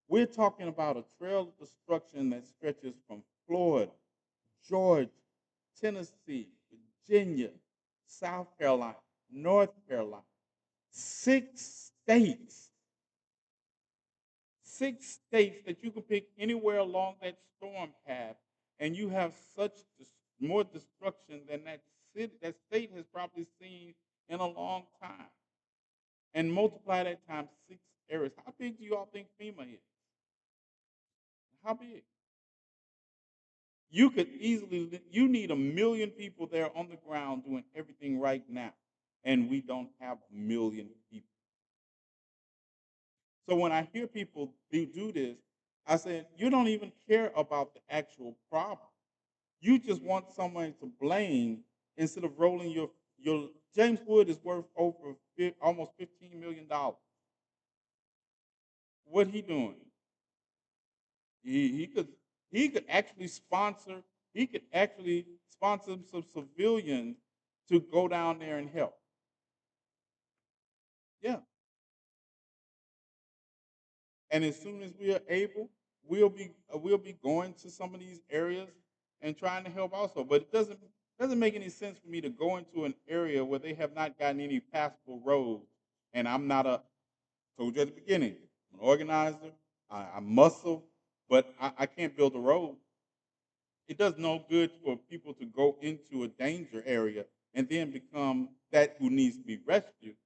A: We're talking about a trail of destruction that stretches from Florida, Georgia, Tennessee, Virginia, South Carolina, North Carolina, 6 states. 6 states that you can pick anywhere along that storm path, and you have such more destruction than that state has probably seen in a long time. And multiply that times 6 areas. How big do you all think FEMA is? How big? You could easily, you need 1 million people there on the ground doing everything right now, and we don't have 1 million people. So when I hear people do this, I said, you don't even care about the actual problem. You just want someone to blame instead of rolling your James Wood is worth over almost $15 million. What he doing? He could he could actually sponsor he could actually sponsor some civilians to go down there and help. Yeah. And as soon as we are able, we'll be going to some of these areas and trying to help also. But it doesn't make any sense for me to go into an area where they have not gotten any passable roads, and I'm not a told you at the beginning, I'm an organizer, I muscle, but I can't build a road. It does no good for people to go into a danger area and then become that who needs to be rescued.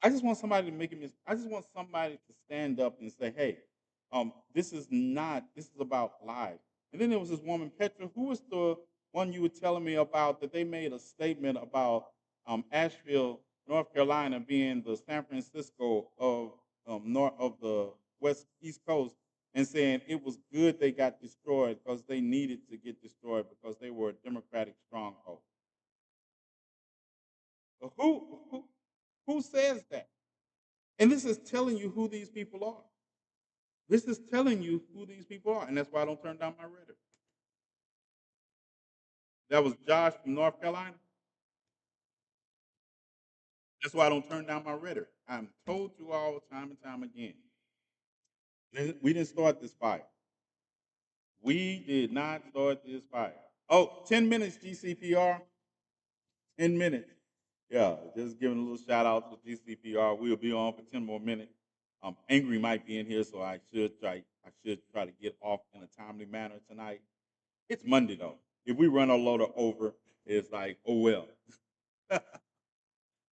A: I just want somebody to make a I just want somebody to stand up and say, "Hey, this is not. This is about lives." And then there was this woman, Petra, who was the one you were telling me about that they made a statement about Asheville, North Carolina, being the San Francisco of north of the East Coast, and saying it was good they got destroyed because they needed to get destroyed because they were a Democratic stronghold. Who who says that? And this is telling you who these people are. This is telling you who these people are, and that's why I don't turn down my rhetoric. That was Josh from North Carolina. That's why I don't turn down my rhetoric. I'm told you all time and time again. We didn't start this fire. We did not start this fire. Oh, 10 minutes GCPR. 10 minutes. Yeah, just giving a little shout out to GCPR. We'll be on for 10 more minutes. Angry might be in here, so I should try to get off in a timely manner tonight. It's Monday though. If we run a loader over, it's like, oh well.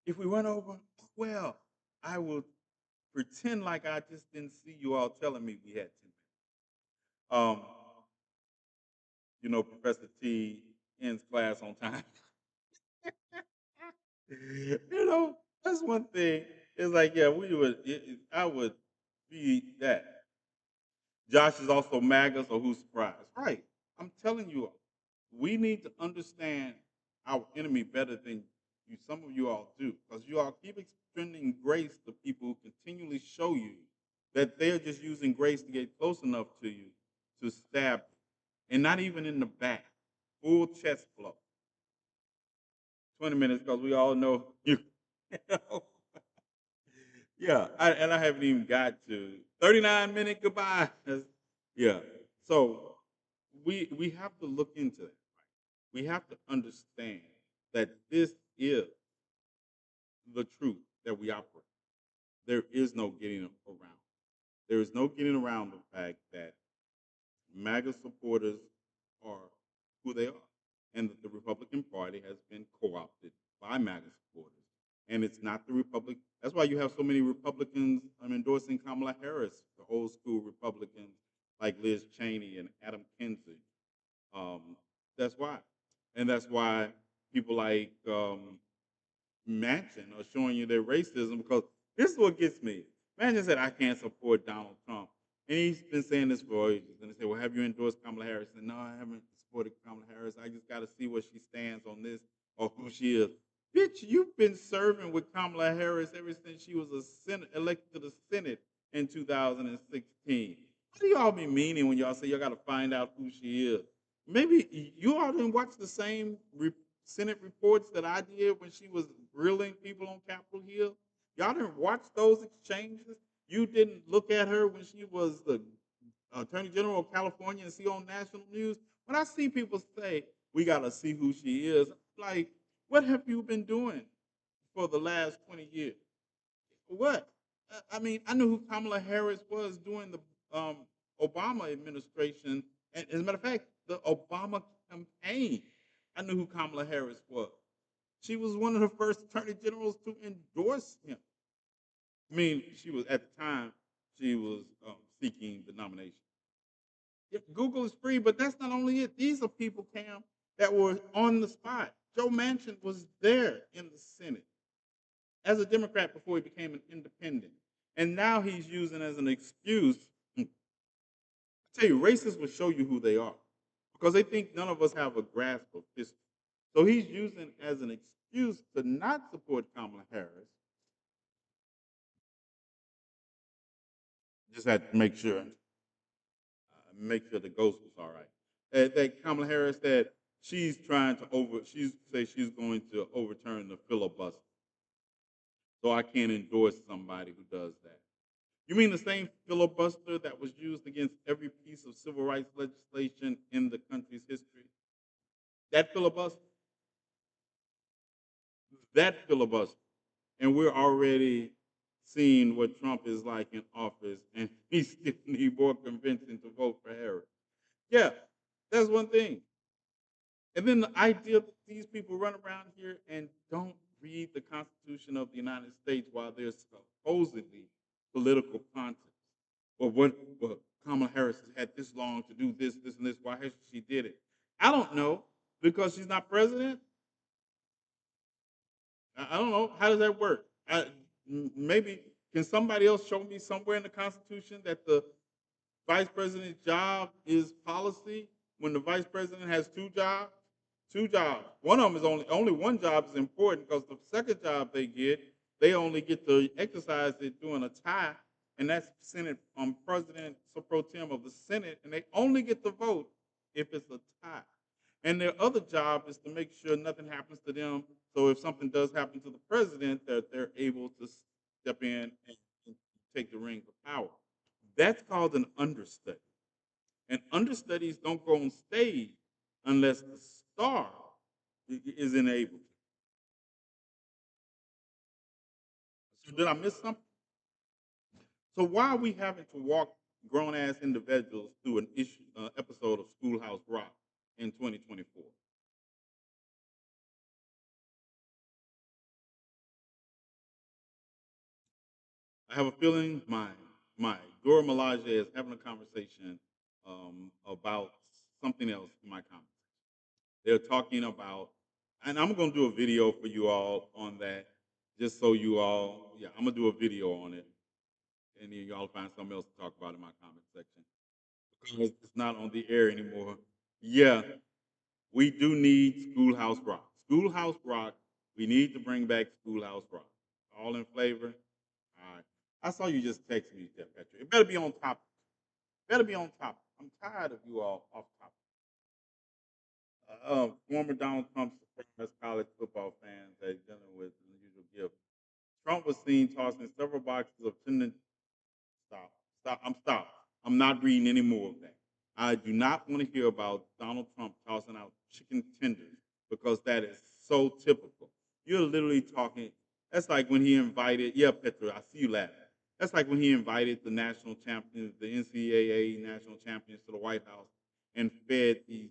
A: If we run over, oh well, I will pretend like I just didn't see you all telling me we had 10 minutes. Professor T ends class on time. You know, that's one thing. It's like, yeah, we would. I would be that. Josh is also MAGA, so who's surprised? Right. I'm telling you, we need to understand our enemy better than you. Some of you all do, because you all keep extending grace to people who continually show you that they're just using grace to get close enough to you to stab you, and not even in the back, full chest blow. 20 minutes, because we all know you. You know? Yeah, and I haven't even got to 39-minute goodbye. Yeah, so we have to look into that. We have to understand that this is the truth that we operate. There is no getting around. There is no getting around the fact that MAGA supporters are who they are, and that the Republican Party has been co-opted by MAGA supporters, and it's not the Republic. That's why you have so many Republicans endorsing Kamala Harris, the old school Republicans like Liz Cheney and Adam Kinzinger. That's why, and that's why people like Manchin are showing you their racism, because this is what gets me. Manchin said, I can't support Donald Trump. And he's been saying this for ages. And they say, well, have you endorsed Kamala Harris? And no, I haven't supported Kamala Harris. I just got to see where she stands on this or who she is. Bitch, you've been serving with Kamala Harris ever since she was elected to the Senate in 2016. What do y'all be meaning when y'all say y'all got to find out who she is? Maybe you all didn't watch the same Senate reports that I did when she was grilling people on Capitol Hill. Y'all didn't watch those exchanges. You didn't look at her when she was the Attorney General of California and see on national news. When I see people say we gotta see who she is, like, what have you been doing for the last 20 years? What? I mean, I knew who Kamala Harris was during the Obama administration, and as a matter of fact, the Obama campaign. I knew who Kamala Harris was. She was one of the first attorney generals to endorse him. I mean, she was at the time she was seeking the nomination. Yeah, Google is free, but that's not only it. These are people, Cam, that were on the spot. Joe Manchin was there in the Senate as a Democrat before he became an independent. And now he's using as an excuse. I tell you, racists will show you who they are because they think none of us have a grasp of history. So he's using as an excuse to not support Kamala Harris. Just had to make sure the ghost was all right. That Kamala Harris, that she's trying to she's going to overturn the filibuster. So I can't endorse somebody who does that. You mean the same filibuster that was used against every piece of civil rights legislation in the country's history? That filibuster, that filibuster. And we're already seeing what Trump is like in office, and he still need more convincing to vote for Harris. Yeah, that's one thing. And then the idea that these people run around here and don't read the Constitution of the United States while there's supposedly political context. Well, Kamala Harris has had this long to do this, this, and this. Why hasn't she did it? I don't know, because she's not president. I don't know. How does that work? Maybe can somebody else show me somewhere in the Constitution that the vice president's job is policy when the vice president has two jobs? Two jobs. One of them is only one job is important, because the second job they only get to exercise it during a tie, and that's Senate President pro tem of the Senate, and they only get to vote if it's a tie. And their other job is to make sure nothing happens to them. So if something does happen to the president, that they're able to step in and take the reins of power. That's called an understudy. And understudies don't go on stage unless the star is enabled. So did I miss something? So why are we having to walk grown ass individuals through an episode of Schoolhouse Rock in 2024? I have a feeling my Dora Milaje is having a conversation about something else in my comments. They're talking about and I'm gonna do a video for you all on that, just so you all, yeah, I'm gonna do a video on it, and then y'all find something else to talk about in my comment section because it's not on the air anymore. Yeah, we do need Schoolhouse Rock. Schoolhouse Rock. We need to bring back Schoolhouse Rock. All in flavor? All right. I saw you just text me, Jeff Petrie. It better be on top. Better be on top. I'm tired of you all off top. Former Donald Trump suppressed college football fans that he's dealing with an unusual gift. Trump was seen tossing several boxes of tender. Stop. Stop. Stop. I'm not reading any more of that. I do not want to hear about Donald Trump tossing out chicken tenders because that is so typical. You're literally talking. That's like when he invited. Yeah, Petra, I see you laughing. That's like when he invited the national champions, the NCAA national champions, to the White House and fed these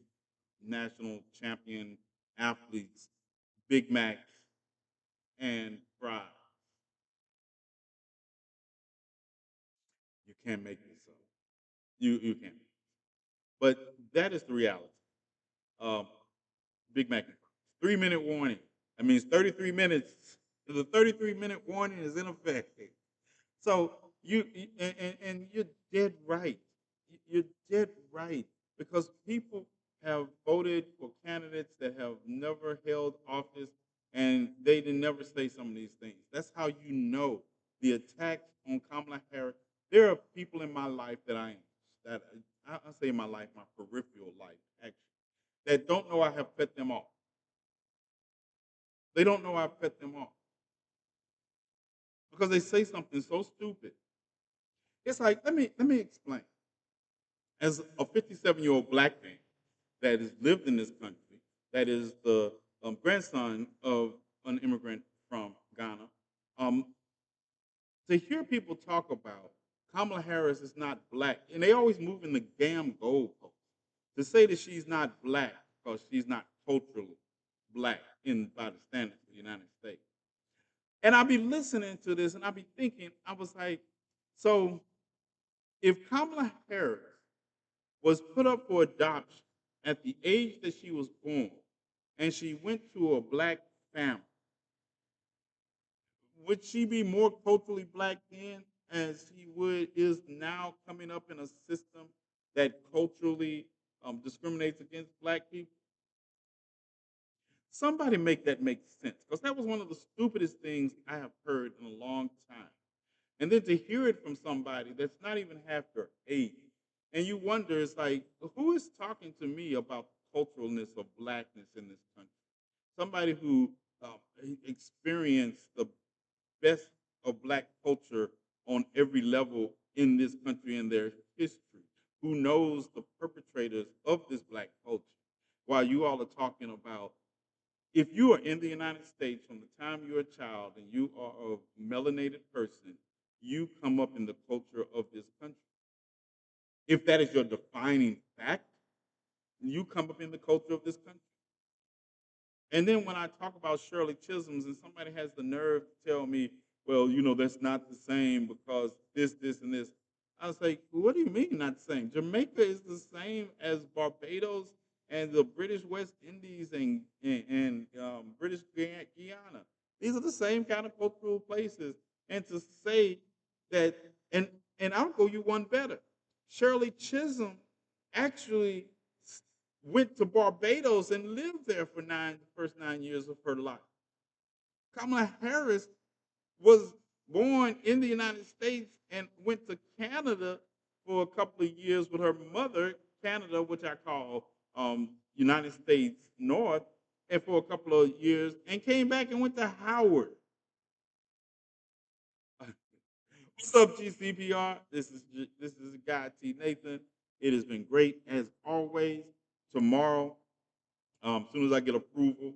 A: national champion athletes Big Macs and fries. You can't make this up. You can't. But that is the reality. Um, Big Mac. 3 minute warning. That means 33 minutes. The 33-minute warning is in effect. So and you're dead right. You're dead right because people have voted for candidates that have never held office and they did never say some of these things. That's how you know the attacks on Kamala Harris. There are people in my life that I say my life, my peripheral life, actually, that don't know I have cut them off. They don't know I've cut them off because they say something so stupid. It's like let me explain. As a 57-year-old black man that has lived in this country, that is the grandson of an immigrant from Ghana, um, to hear people talk about Kamala Harris is not black, and they always move in the damn goalpost to say that she's not black because she's not culturally black in by the standards of the United States. And I'll be listening to this and I'll be thinking, I was like, so if Kamala Harris was put up for adoption at the age that she was born and she went to a black family, would she be more culturally black then as she would is now coming up in a system that culturally discriminates against black people? Somebody make that make sense because that was one of the stupidest things I have heard in a long time. And then to hear it from somebody that's not even half their age, and you wonder, it's like, who is talking to me about the culturalness of blackness in this country? Somebody who experienced the best of black culture on every level in this country in their history, who knows the perpetrators of this black culture, while you all are talking about if you are in the United States from the time you're a child and you are a melanated person, you come up in the culture of this country. If that is your defining fact, you come up in the culture of this country. And then when I talk about Shirley Chisholm's and somebody has the nerve to tell me, well, that's not the same because this, and this. I was like, what do you mean not the same? Jamaica is the same as Barbados and the British West Indies and British Guyana. These are the same kind of cultural places. And to say that, and I'll go you one better. Shirley Chisholm actually went to Barbados and lived there for the first 9 years of her life. Kamala Harris was born in the United States and went to Canada for a couple of years with her mother, Canada, which I call United States North, and for a couple of years, and came back and went to Howard. What's up, GCPR? This is a guy, TNathan. It has been great as always. Tomorrow, as soon as I get approval,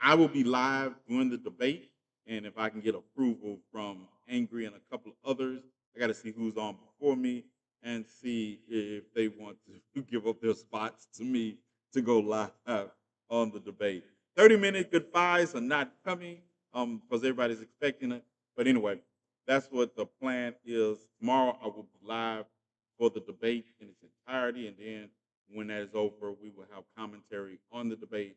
A: I will be live during the debate. And if I can get approval from Angry and a couple of others, I got to see who's on before me and see if they want to give up their spots to me to go live on the debate. 30-minute goodbyes are not coming because everybody's expecting it. But anyway, that's what the plan is. Tomorrow I will be live for the debate in its entirety, and then when that is over, we will have commentary on the debate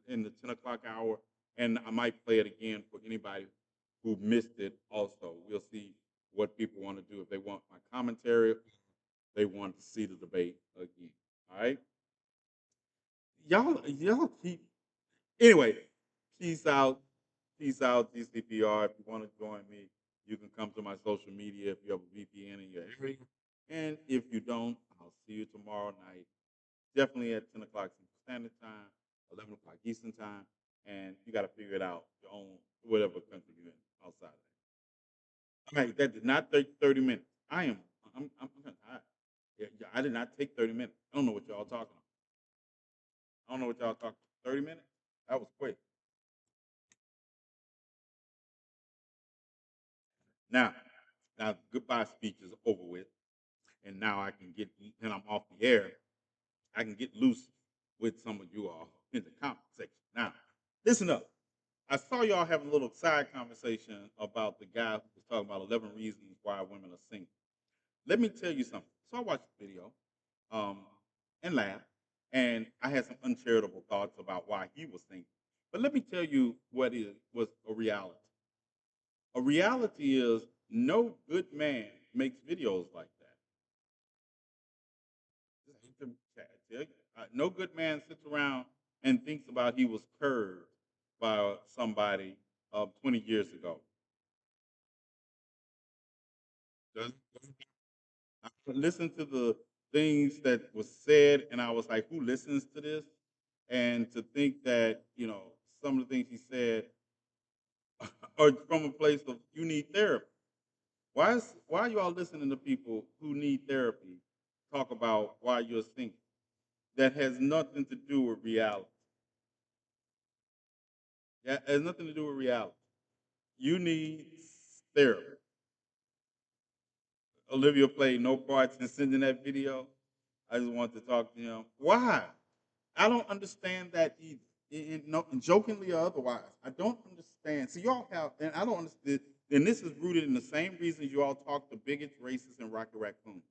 A: in the 10 o'clock hour, and I might play it again for anybody who missed it. Also, we'll see what people want to do if they want my commentary. They want to see the debate again. All right, y'all keep anyway. Peace out, peace out, DCPR. If you want to join me, you can come to my social media if you have a VPN in your area, and if you don't, I'll see you tomorrow night definitely at 10 o'clock Central Standard Time, 11 o'clock Eastern Time, and you got to figure it out your own, whatever country you're in outside of that. All right, that did not take 30 minutes. I'm kind of tired. Yeah, I did not take 30 minutes. I don't know what y'all talking about. I don't know what y'all talking about. 30 minutes? That was quick. Now, now goodbye speech is over with, and now I can get, and I'm off the air. I can get loose with some of you all in the comment section. Now, listen up. I saw y'all having a little side conversation about the guy who was talking about 11 reasons why women are single. Let me tell you something. So I watched the video um, and laughed, and I had some uncharitable thoughts about why he was single. But let me tell you what was a reality. A reality is no good man makes videos like that. No good man sits around and thinks about he was curved by somebody 20 years ago. Does I listened to the things that was said, and I was like, "Who listens to this?" And to think that some of the things he said are from a place of you need therapy. Why are you all listening to people who need therapy talk about why you're single? That has nothing to do with reality. That has nothing to do with reality. You need therapy. Olivia played no parts in sending that video. I just wanted to talk to him. Why? I don't understand that either. No, jokingly or otherwise, I don't understand. So y'all have, and I don't understand. And this is rooted in the same reasons you all talk to bigots, racists, and Rocket Raccoon.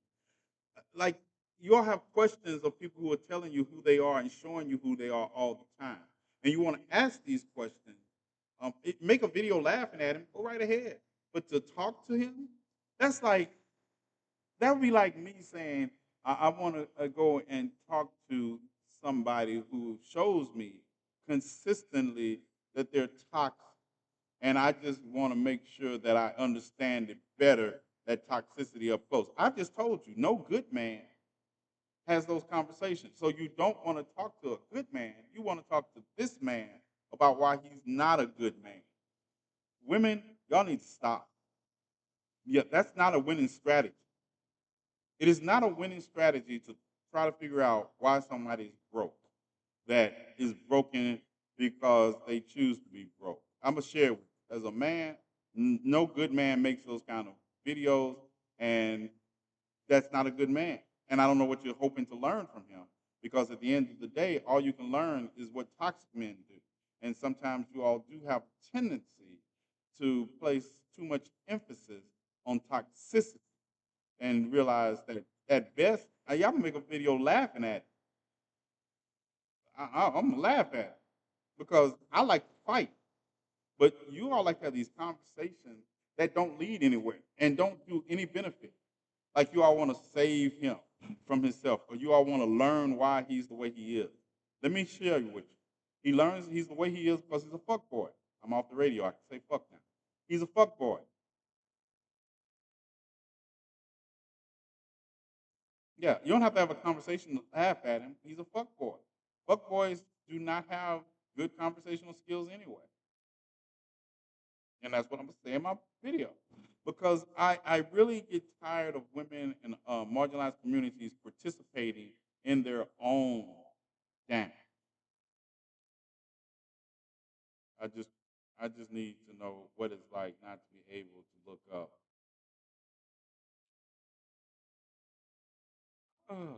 A: Like you all have questions of people who are telling you who they are and showing you who they are all the time, and you want to ask these questions. Make a video laughing at him. Go right ahead. But to talk to him, that's like that would be like me saying, I want to go and talk to somebody who shows me consistently that they're toxic. And I just want to make sure that I understand it better, that toxicity up close. I just told you, no good man has those conversations. So you don't want to talk to a good man. You want to talk to this man about why he's not a good man. Women, y'all need to stop. Yeah, that's not a winning strategy. It is not a winning strategy to try to figure out why somebody's broke, that is broken because they choose to be broke. I'm going to share with you. As a man, no good man makes those kind of videos, and that's not a good man. And I don't know what you're hoping to learn from him because at the end of the day, all you can learn is what toxic men do. And sometimes you all do have a tendency to place too much emphasis on toxicity and realize that at best, y'all can make a video laughing at it. I'm gonna laugh at it because I like to fight, but you all like to have these conversations that don't lead anywhere and don't do any benefit. Like you all want to save him from himself, or you all want to learn why he's the way he is. Let me share you with you. He learns he's the way he is because he's a fuck boy. I'm off the radio. I can say fuck now. He's a fuck boy. Yeah, you don't have to have a conversation to laugh at him. He's a fuck boy. Fuck boys do not have good conversational skills anyway. And that's what I'm going to say in my video. Because I really get tired of women in marginalized communities participating in their own game. I just I just need to know what it's like not to be able to look up. Oh,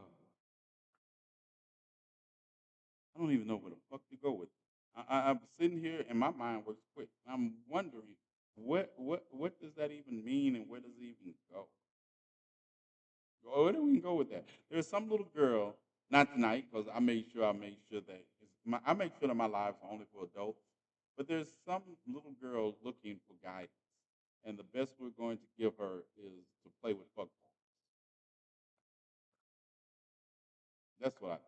A: I don't even know where the fuck to go with it. I'm sitting here and my mind works quick. I'm wondering what does that even mean and where does it even go? Where do we go with that? There's some little girl, not tonight, because I made sure that it's I make sure that my lives are only for adults, but there's some little girl looking for guidance, and the best we're going to give her is to play with fuck balls. That's what I.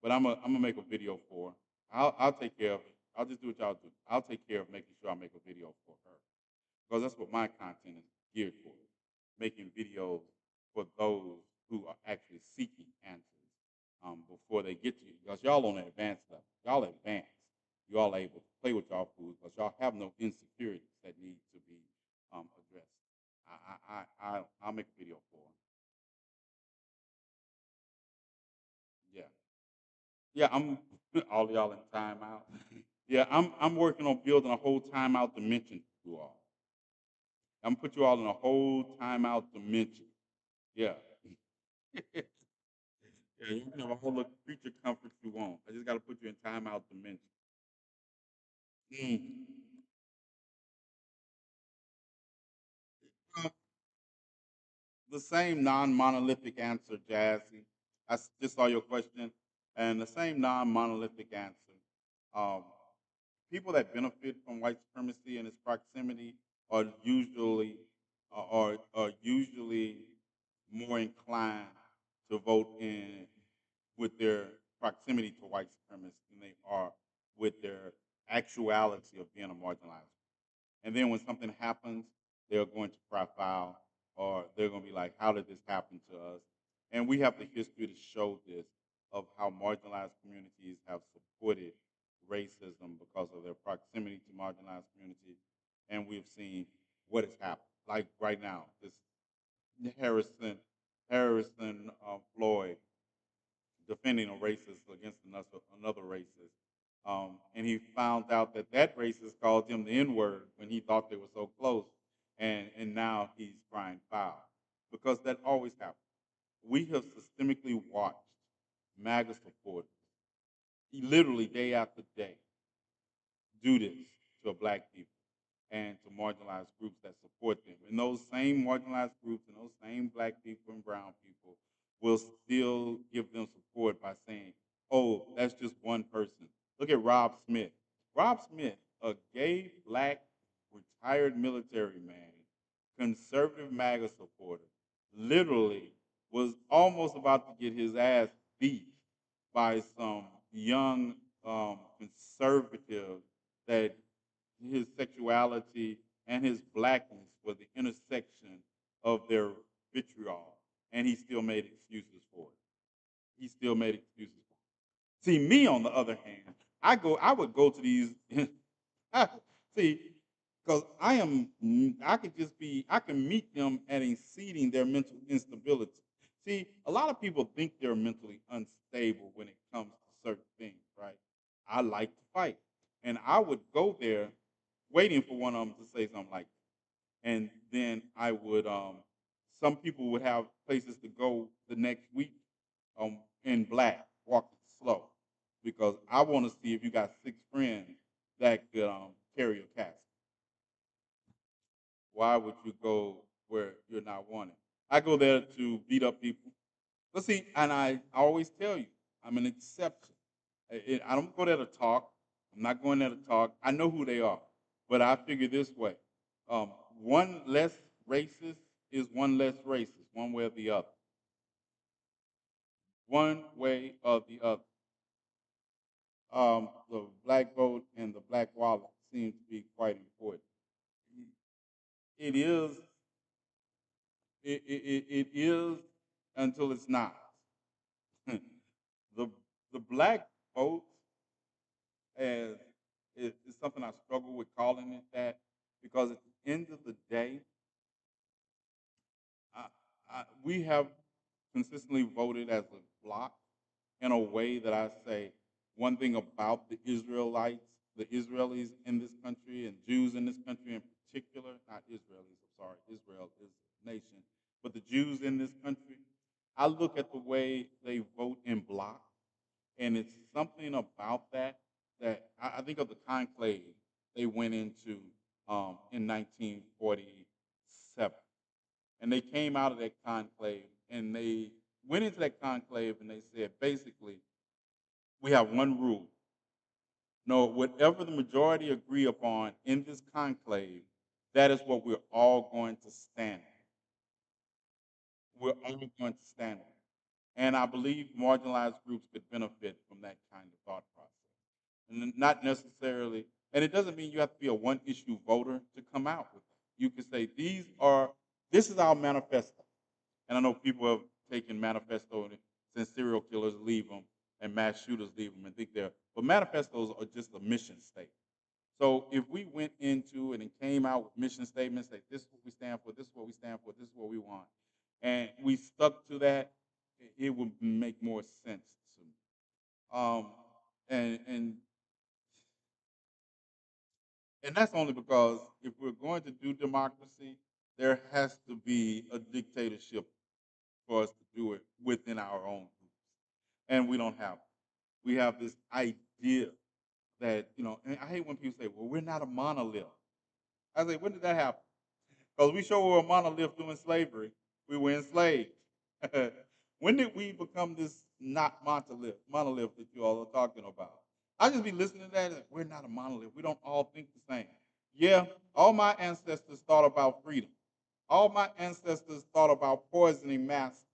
A: But I'm gonna make a video for her. I'll take care of it. I'll just do what y'all do. I'll take care of making sure I make a video for her because that's what my content is geared for, making videos for those who are actually seeking answers before they get to you. Because y'all on the advanced level, y'all advanced. You all able to play with y'all food because y'all have no insecurities that need to be addressed. I'll make a video for them. Yeah, yeah. I'm all y'all in timeout. Yeah, I'm working on building a whole timeout dimension for you all. I'm gonna put you all in a whole timeout dimension. Yeah. Yeah, you can have all the creature comforts you want. I just got to put you in timeout dimension. Mm. Uh, the same non-monolithic answer, Jazzy. Just saw your question, and the same non-monolithic answer. Um, People that benefit from white supremacy and its proximity are usually more inclined to vote in with their proximity to white supremacy than they are with their actuality of being a marginalized. And then when something happens, they're going to cry foul or they're going to be like, how did this happen to us? And we have the history to show this of how marginalized communities have supported racism because of their proximity to marginalized communities. And we've seen what has happened. Like right now, this Harrison, Harrison Floyd defending a racist against another racist. And he found out that that racist called him the N word when he thought they were so close. And now he's crying foul because that always happens. We have systemically watched MAGA supporters, literally day after day, do this to black people and to marginalized groups that support them. And those same marginalized groups and those same black people and brown people will still give them support by saying, oh, that's just one person. Look at Rob Smith. Rob Smith, a gay, black, retired military man, conservative MAGA supporter, literally was almost about to get his ass beat by some young conservative that his sexuality and his blackness were the intersection of their vitriol, and he still made excuses for it. He still made excuses for it. See, me on the other hand, I would go to these. See, because I can meet them at exceeding their mental instability. See, a lot of people think they're mentally unstable when it comes to certain things, right? I like to fight, and I would go there waiting for one of them to say something like that. And then I would some people would have places to go the next week in black, walking slow, because I want to see if you got 6 friends that could carry a casket. Why would you go where you're not wanted? I go there to beat up people. But see, and I always tell you, I'm an exception. I don't go there to talk. I'm not going there to talk. I know who they are. But I figure this way: um, one less racist is one less racist, one way or the other. One way or the other. The black vote and the black wallet seem to be quite important. It is. It is until it's not. the the black vote as is something I struggle with calling it that because at the end of the day, I, we have consistently voted as a block in a way that I say one thing about the Israelites, the Israelis in this country, and Jews in this country in particular, not Israelis, I'm sorry, Israel is a nation, but the Jews in this country, I look at the way they vote in block, and it's something about that I think of the conclave they went into in 1947. And they came out of that conclave and they went into that conclave and they said, basically, we have one rule. No, whatever the majority agree upon in this conclave, that is what we're all going to stand on. We're all going to stand on. And I believe marginalized groups could benefit from that kind of thought process. And not necessarily, and it doesn't mean you have to be a one issue voter to come out with it. You can say, this is our manifesto. And I know people have taken manifesto since serial killers leave them and mass shooters leave them and think but manifestos are just a mission statement. So if we went into it and came out with mission statements, like this is what we stand for, this is what we stand for, this is what we want, and we stuck to that, it would make more sense to me. Um, and and and that's only because if we're going to do democracy, there has to be a dictatorship for us to do it within our own groups, and we don't have it. We have this idea that and I hate when people say, "Well, we're not a monolith." I say, when did that happen? Because we sure were a monolith during slavery. We were enslaved. When did we become this not monolith that you all are talking about? I just be listening to that and we're not a monolith. We don't all think the same. Yeah, all my ancestors thought about freedom. All my ancestors thought about poisoning masses.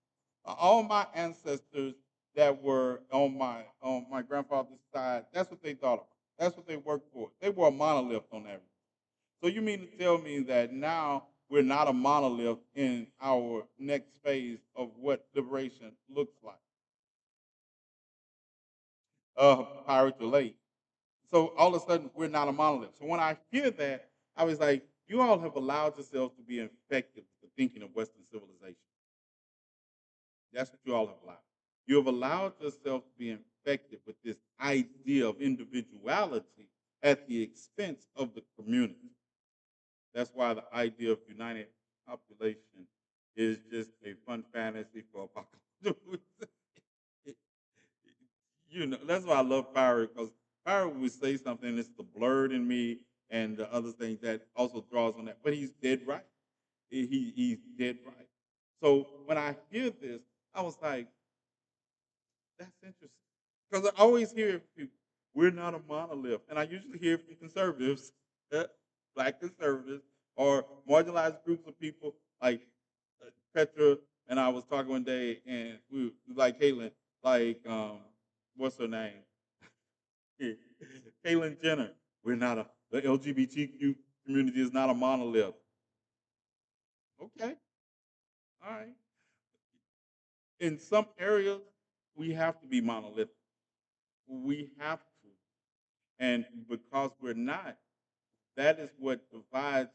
A: All my ancestors that were on my grandfather's side, that's what they thought about. That's what they worked for. They were a monolith on that. So you mean to tell me that now we're not a monolith in our next phase of what liberation looks like? Pirates relate. So all of a sudden we're not a monolith. So when I hear that, I was like, you all have allowed yourselves to be infected with the thinking of Western civilization. That's what you all have allowed. You have allowed yourself to be infected with this idea of individuality at the expense of the community. That's why the idea of united population is just a fun fantasy for apocalypse. That's why I love Pyro, because Pyro would say something, it's the blurred in me and the other things that also draws on that. But he's dead right. He's dead right. So when I hear this, I was like, that's interesting. Because I always hear people, we're not a monolith. And I usually hear from conservatives, black conservatives, or marginalized groups of people like Petra and I was talking one day, and we like Caitlyn, like what's her name? Caitlyn Jenner. We're not the LGBTQ community is not a monolith. Okay, all right. In some areas, we have to be monolithic. We have to, and because we're not, that is what divides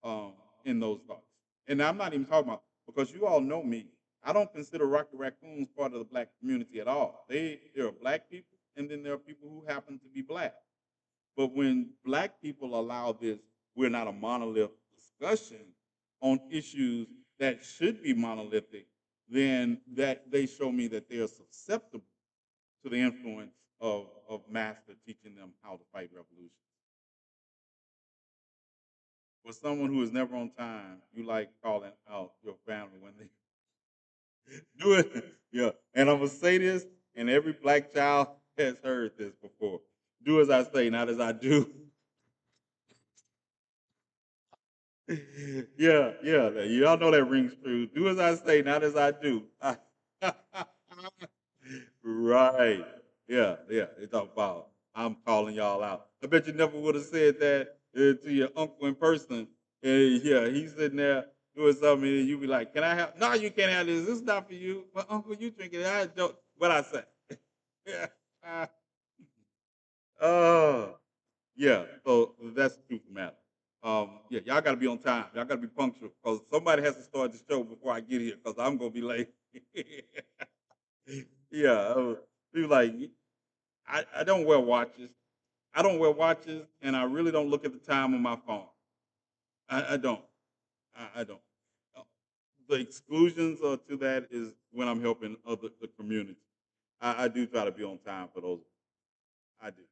A: um, in those thoughts. And I'm not even talking about because you all know me. I don't consider Rocky Raccoons part of the black community at all. There are black people, and then there are people who happen to be black. But when black people allow this, we're not a monolith discussion on issues that should be monolithic, then that they show me that they are susceptible to the influence of master teaching them how to fight revolution. For someone who is never on time, you like calling out your family when they do it. Yeah. And I'm gonna say this, and every black child has heard this before. Do as I say, not as I do. Yeah, yeah. Y'all know that rings true. Do as I say, not as I do. Right. Yeah, yeah. It's all about I'm calling y'all out. I bet you never would have said that to your uncle in person. And yeah, he's sitting there doing something, and you be like, "Can I have? No, you can't have this. This is not for you." But uncle, you drinking it? I don't. What I say? Yeah. Oh, yeah. So that's the truth of the matter. Yeah, y'all got to be on time. Y'all got to be punctual because somebody has to start the show before I get here because I'm gonna be late. Yeah, people like I don't wear watches. I don't wear watches, and I really don't look at the time on my phone. I don't. I don't. Uh, The exclusions to that is when I'm helping the community. I do try to be on time for those. I do.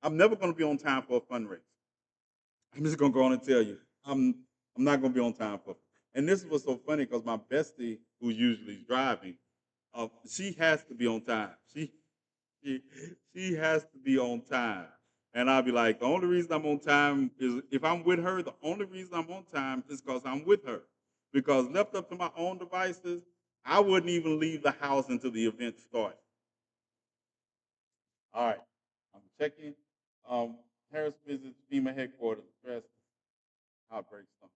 A: I'm never going to be on time for a fundraiser. I'm just gonna go on and tell you, I'm not gonna be on time for. And this was so funny because my bestie, who usually is driving, she has to be on time. she, she has to be on time. And I'll be like, the only reason I'm on time is if I'm with her, the only reason I'm on time is because I'm with her. Because left up to my own devices, I wouldn't even leave the house until the event starts. All right. I'm checking. Um, Harris visits FEMA headquarters. Stress outbreak stuff.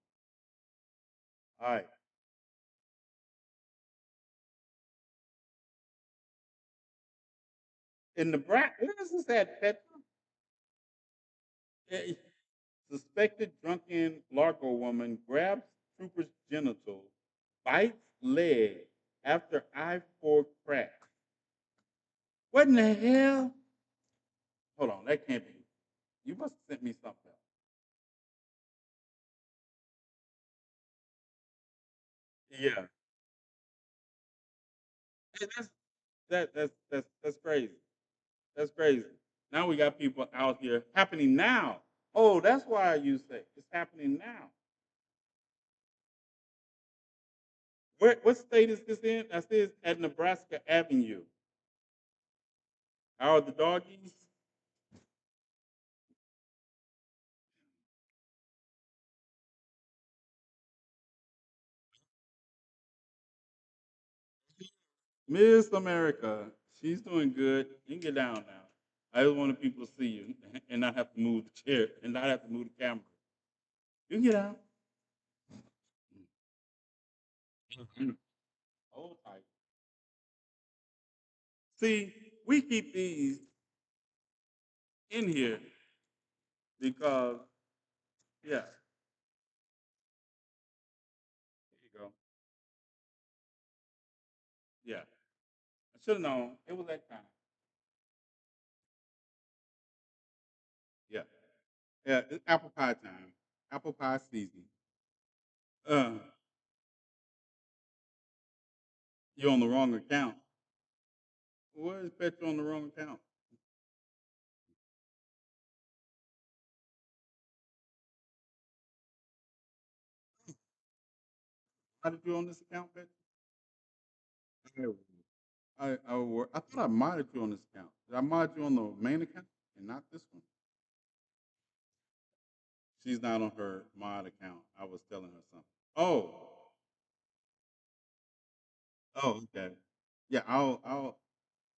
A: All right. In Nebraska, where is this at, Petra? Eh, suspected drunken Largo woman grabs trooper's genital, bites leg after I-4 crack. What in the hell? Hold on, that can't be. You must have sent me something else. Yeah, that's crazy. That's crazy. Now we got people out here happening now. Oh, that's why you say it's happening now. What state is this in? I says at Nebraska Avenue. How are the doggies? Miss America, she's doing good. You can get down now. I just wanted people to see you and not have to move the chair and not have to move the camera. You can get down. Hold tight. See, we keep these in here because, yeah, there you go. Yeah, I should have known. It was that time. Yeah, yeah. It's apple pie time. Apple pie season. Uh, you're on the wrong account. Where is Petro on the wrong account? How did you on this account, Petro? I thought I modded you on this account. Did I mod you on the main account and not this one? She's not on her mod account. I was telling her something. Oh, oh, okay. Yeah, I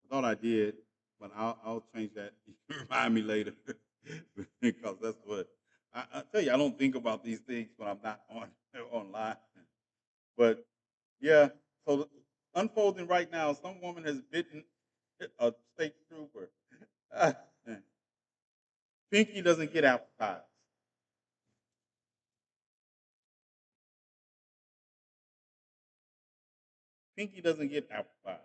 A: thought I did, but I'll change that. You can remind me later because that's what I tell you. I don't think about these things when I'm not on online. But yeah, so unfolding right now, some woman has bitten a state trooper. Pinky doesn't get apple pies. Pinky doesn't get apple pie.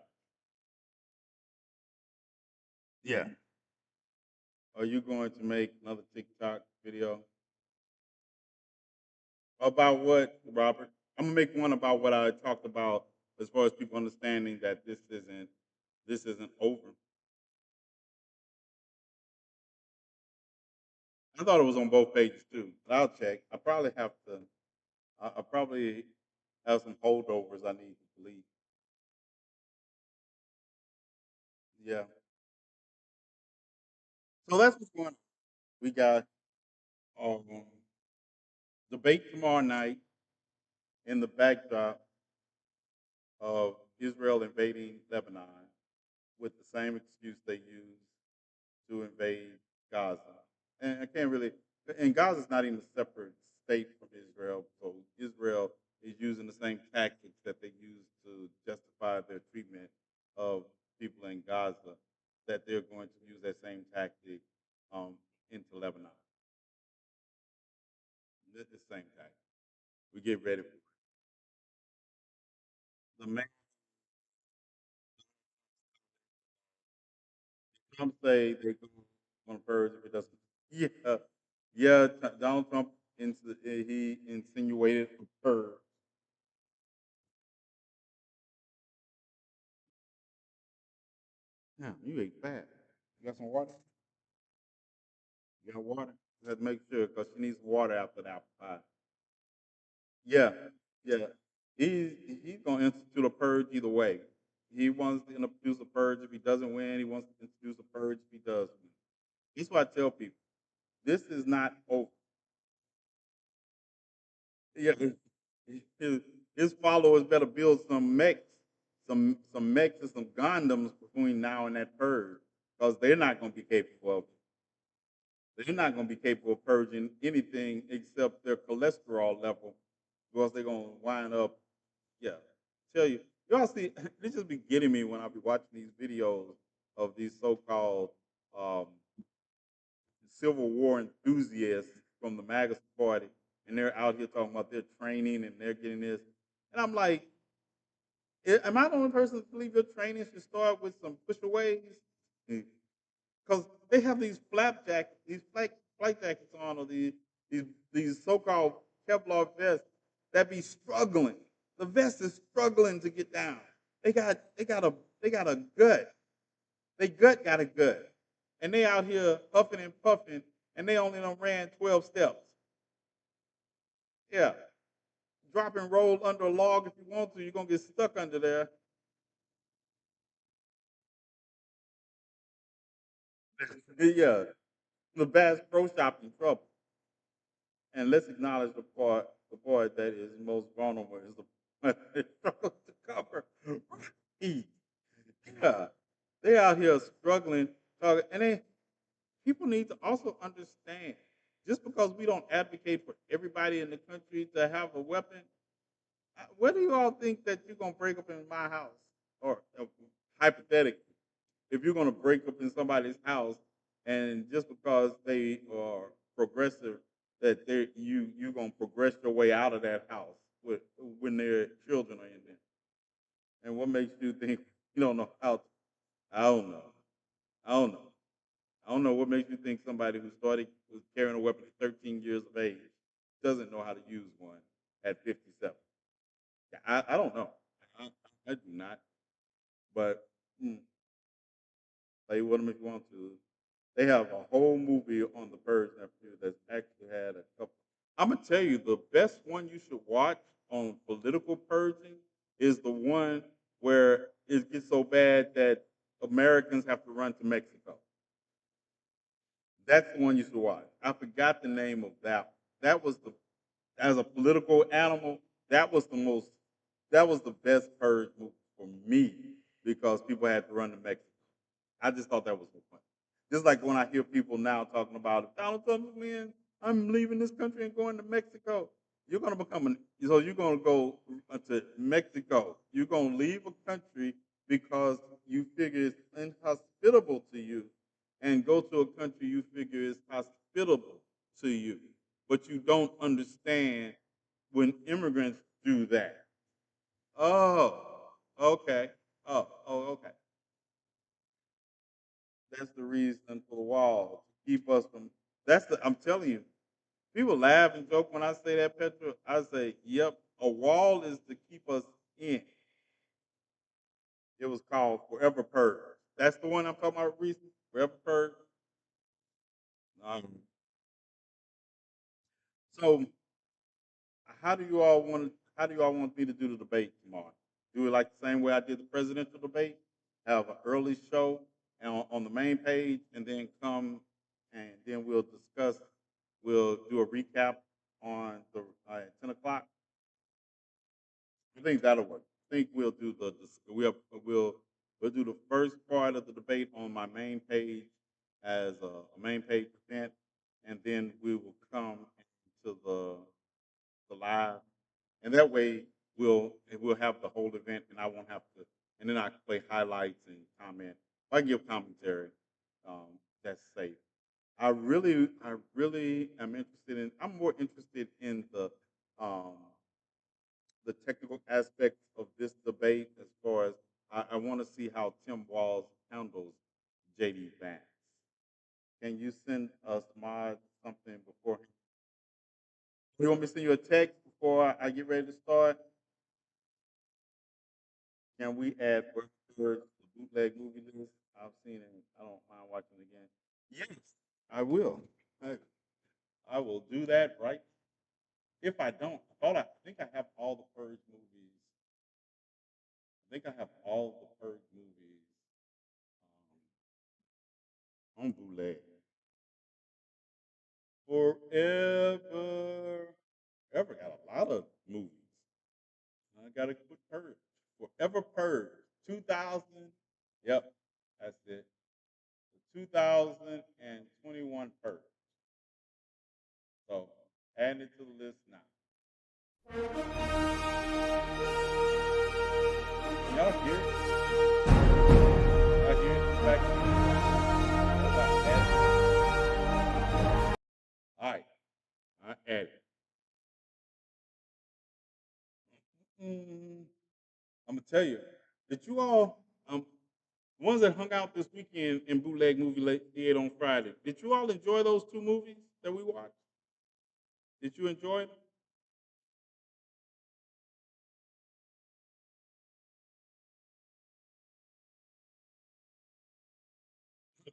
A: Yeah. Are you going to make another TikTok video about what, Robert? I'm gonna make one about what I talked about as far as people understanding that this isn't over. I thought it was on both pages too. But I'll check. I probably have to. I probably have some holdovers I need to delete. Yeah. So that's what's going on. We got um, debate tomorrow night in the backdrop of Israel invading Lebanon with the same excuse they use to invade Gaza. And I can't really, and Gaza's not even a separate state from Israel. So Israel is using the same tactics that they use to justify their treatment of people in Gaza, that they're going to use that same tactic um, into Lebanon. The same tactic. We get ready for it. The man, some say they're going to purge if it doesn't. Yeah, yeah. Donald Trump, he insinuated a purge. Yeah, you ate fast. You got some water? You got water? You have to make sure because she needs water after the apple pie. Yeah, yeah. He's gonna institute a purge either way. He wants to introduce a purge. If he doesn't win, he wants to introduce a purge. If he does win, that's why I tell people this is not over. Yeah, his, his followers better build some mechs, some mechs and some Gundams between now and that purge, because they're not going to be capable of it. They're not going to be capable of purging anything except their cholesterol level, because they're going to wind up. Yeah, tell you, y'all see, this just be getting me when I be watching these videos of these so-called um, Civil War enthusiasts from the MAGA party, and they're out here talking about their training and they're getting this, and I'm like, am I the only person that believe your training should start with some pushaways? Because they have these flap jackets, these flight jackets on, or these these so-called Kevlar vests that be struggling. The vest is struggling to get down. They got a gut. They gut got a gut, and they out here huffing and puffing, and they only done ran 12 steps. Yeah, drop and roll under a log if you want to. You're gonna get stuck under there. Yeah, the Bass Pro Shop in trouble. And let's acknowledge the part that is most vulnerable is the one that struggles to cover. Right. Yeah, they out here struggling, and people need to also understand. Just because we don't advocate for everybody in the country to have a weapon, where do you all think that you're gonna break up in my house, or hypothetically, if you're gonna break up in somebody's house, and just because they are progressive, that you're gonna progress your way out of that house with when their children are in there. And what makes you think you don't know how? I don't know. I don't know. I don't know what makes you think somebody who started was carrying a weapon at 13 years of age doesn't know how to use one at 57. Yeah, I don't know. I, I do not. But play with them if you want to. They have a whole movie on the Purge nephew that's actually had a couple. I'm gonna tell you the best one you should watch on political purging is the one where it gets so bad that Americans have to run to Mexico. That's the one you should watch. I forgot the name of that. That was the as a political animal. That was the most. That was the best purge movie for me because people had to run to Mexico. I just thought that was so funny. Just like when I hear people now talking about if Donald Trump wins, I'm leaving this country and going to Mexico. You're going to become so you're going to go to Mexico. You're going to leave a country because you figure it's inhospitable to you, and go to a country you figure is hospitable to you. But you don't understand when immigrants do that. Oh, okay. Okay. That's the reason for the wall to keep us from. That's the. I'm telling you, people laugh and joke when I say that, Petra. I say, "Yep, a wall is to keep us in." It was called Forever Purge. That's the one I'm talking about recently. Forever Purge. Um, so, how do you all want? How do you all want me to do the debate tomorrow? Do it like the same way I did the presidential debate? Have an early show and on the main page, and then come and then we'll discuss. We'll do a recap on the at 10 o'clock. I think that'll work. I think we'll do we'll do the first part of the debate on my main page as a main page event, and then we will come to the live, and that way we'll have the whole event, and I won't have to, and then I can play highlights and comment. I can give commentary. That's safe. I really am interested in. I'm more interested in um, the technical aspects of this debate as far as I want to see how Tim Walz handles JD Vance. Can you send us mod something before? You want me to send you a text before I get ready to start? Can we add words to the bootleg movie list? I've seen it. I don't mind watching it again. Yes, I will. I, I will do that right. If I don't, I think I have all the Purge movies. think I have all the Purge movies on bootleg. Forever, ever got a lot of movies. I gotta put Purge. Forever Purge. 2000. Yep, that's it. The 2021 Purge. So add it to the list now. Can y'all hear it? Y'all hear it back All right, I added. Mm, I'm gonna tell you. Did you all the ones that hung out this weekend in bootleg movie theater on Friday? Did you all enjoy those two movies that we watched? Did you enjoy them?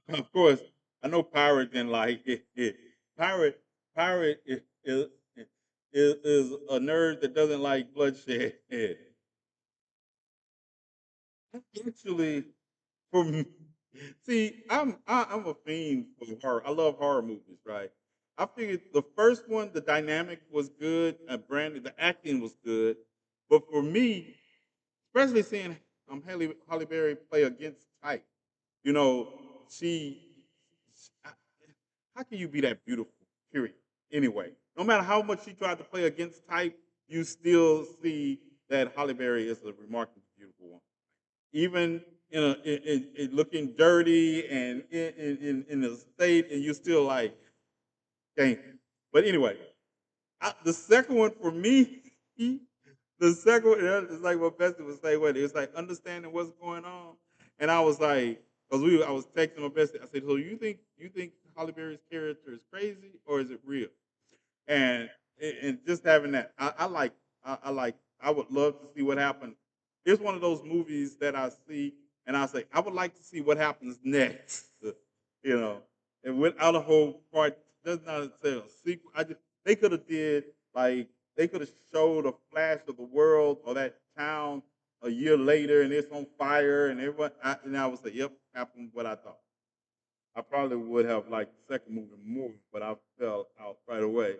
A: Of course, I know Pirate didn't like it. Pirate, Pirate is a nerd that doesn't like bloodshed. Actually, for me, see, I'm a fiend for horror. I love horror movies, right? I figured the first one, the dynamic was good, Brandon, the acting was good, but for me, especially seeing Holly Berry play against type, you know, she, how can you be that beautiful? Period. Anyway, no matter how much she tried to play against type, you still see that Holly Berry is a remarkably beautiful woman. Even in looking dirty and in a state, and you still like, dang. But anyway, the second one for me, the second one is like what Bessie was saying. What it's like understanding what's going on, and I was like, because I was texting my Bessie. I said, so you think Holly Berry's character is crazy or is it real? and and just having that, I like. I would love to see what happened. It's one of those movies that I see, and I say I would like to see what happens next. you know, and without a whole part, does not say a sequel. I just they could have did like they could have showed a flash of the world or that town a year later, and it's on fire, and everyone. And I would say, yep, happened what I thought. I probably would have liked the second movie more, but I fell out right away.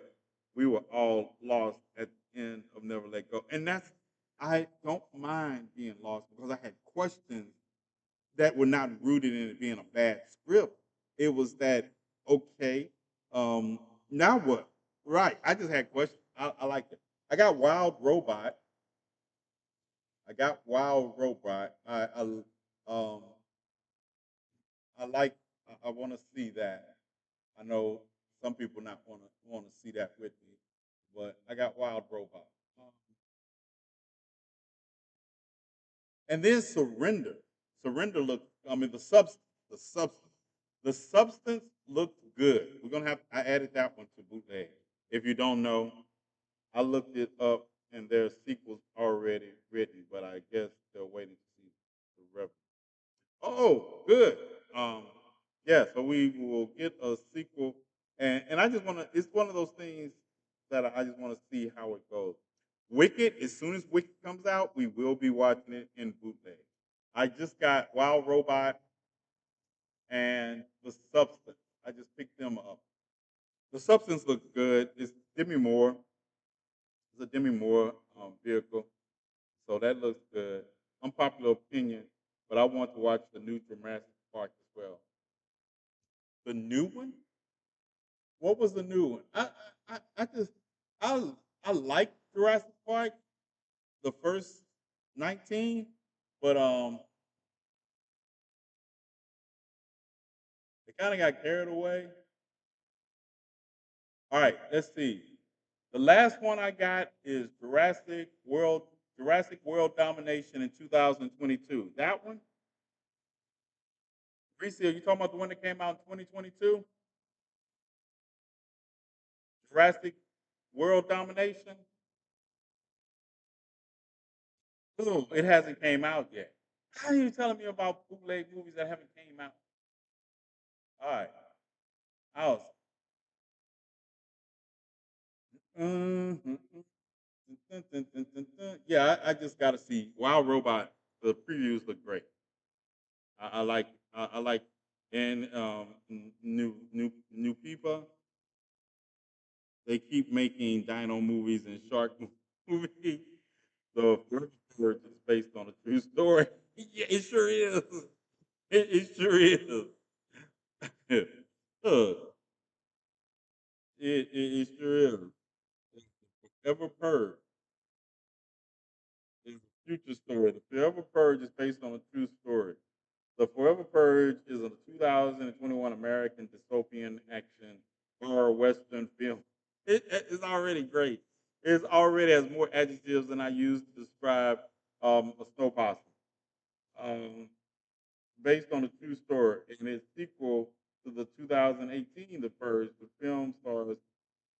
A: We were all lost at the end of Never Let Go. And that's, I don't mind being lost because I had questions that were not rooted in it being a bad script. It was that, okay, now what? Right. I just had questions. I liked it. I got Wild Robot. I got Wild Robot. Um, I like, I want to see that. I know some people not want to see that with me, but I got Wild Robot. Um, and then Surrender. Surrender looked. I mean, the substance, the substance looked good. We're gonna have. I added that one to bootleg. If you don't know, I looked it up, and there's sequels already written, but I guess they're waiting to see the revenue. Oh, good. Um, yeah, so we will get a sequel, and I just want to. It's one of those things that I just want to see how it goes. Wicked, as soon as Wicked comes out, we will be watching it in bootleg. I just got Wild Robot and The Substance. I just picked them up. The Substance looks good. It's Demi Moore. It's a Demi Moore vehicle, so that looks good. Unpopular opinion, but I want to watch the new Jurassic Park as well. The new one? What was the new one? I just I I like Jurassic Park, the first 19, but they kind of got carried away. All right, let's see. The last one I got is Jurassic World Domination in 2022. That one? Reese, are you talking about the one that came out in 2022? Jurassic World Domination? Oh, it hasn't came out yet. How are you telling me about bootleg movies that haven't came out? All right. I was, mhm, yeah, I just got to see Wild Robot. The previews look great. I like I like and new people. They keep making dino movies and shark movies. The first word is based on a true story. Yeah, it sure is. It sure is. uh, it sure is. Forever Purge is a future story. The Forever Purge is based on a true story. The Forever Purge is a 2021 American dystopian action horror western film. It is already great. It already has more adjectives than I used to describe a snow possum. Um, Based on a true story, and its sequel to the 2018 The Purge, the film stars.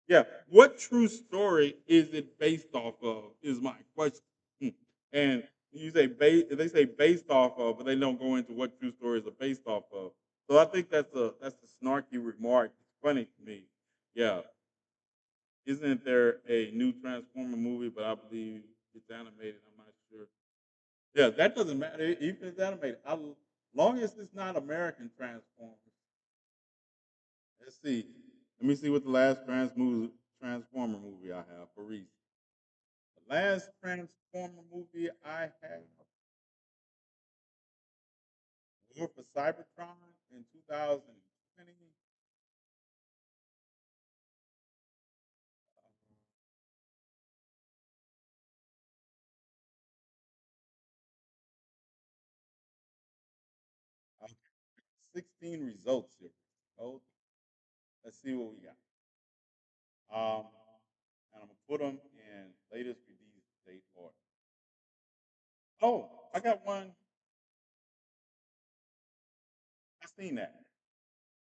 A: Yeah, what true story is it based off of? Is my question. Hmm. And you say they say based off of, but they don't go into what true stories are based off of. So I think that's a snarky remark. It's funny to me. Yeah, isn't there a new Transformer movie? But I believe it's animated. I'm not sure. Yeah, that doesn't matter. Even if it's animated, long as it's not American Transformers. Let's see. Let me see what the last Transformer movie I have for Reese. The last Transformer movie I had War for Cybertron in 2020. 16 results here. Oh, let's see what we got. And I'm gonna put them in latest release date order. Oh, I got one. I seen that.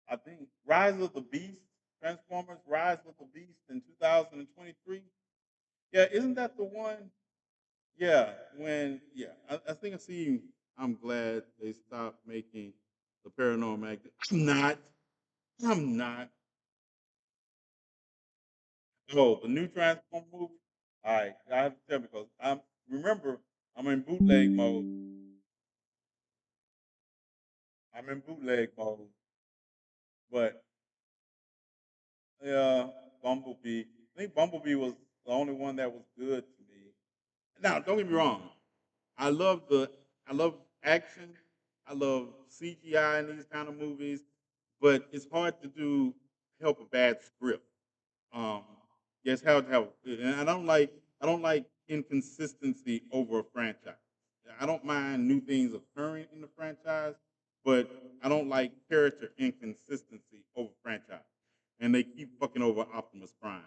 A: I think Rise of the Beast, Transformers Rise of the Beast in 2023. Yeah, isn't that the one? Yeah, I think I see. I'm glad they stopped making the paranormal activity. I'm not. I'm not. Oh, the new Transformer movie. All right, I have to tell because I'm remember I'm in bootleg mode. I'm in bootleg mode, but yeah, Bumblebee. I think Bumblebee was the only one that was good to me. Now, don't get me wrong. I love the I love action. I love CGI in these kind of movies, but it's hard to do help a bad script. Um, yes, how to help, and I don't like inconsistency over a franchise. I don't mind new things occurring in the franchise, but I don't like character inconsistency over franchise. And they keep fucking over Optimus Prime.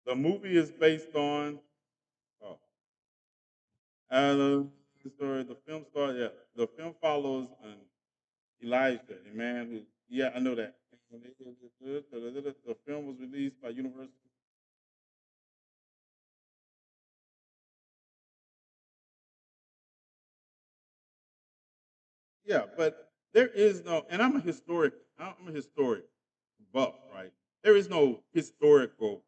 A: The movie is based on oh, the story. The film star, yeah. The film follows an Elijah, a man who, yeah, I know that. The film was released by Universal. Yeah, but there is no, and I'm a historic buff, right? There is no historical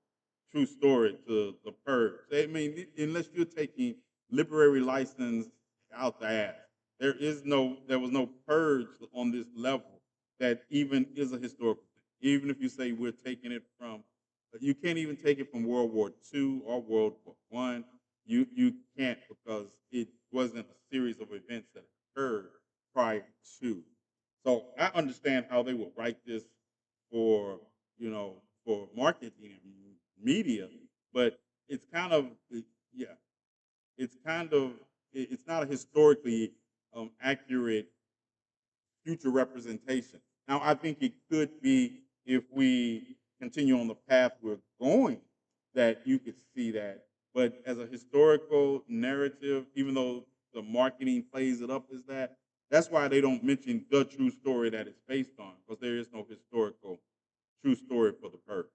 A: true story to the purge. I mean, unless you're taking literary license out the ass, there was no purge on this level that even is a historical thing. Even if you say we're taking it from, you can't even take it from World War II or World War One. You can't because it wasn't a series of events that occurred prior to. So I understand how they would write this for for marketing and media, but it's kind of yeah, it's kind of it's not a historically accurate future representation. Now, I think it could be if we continue on the path we're going that you could see that. But as a historical narrative, even though the marketing plays it up as that, that's why they don't mention the true story that it's based on because there is no historical true story for the purpose.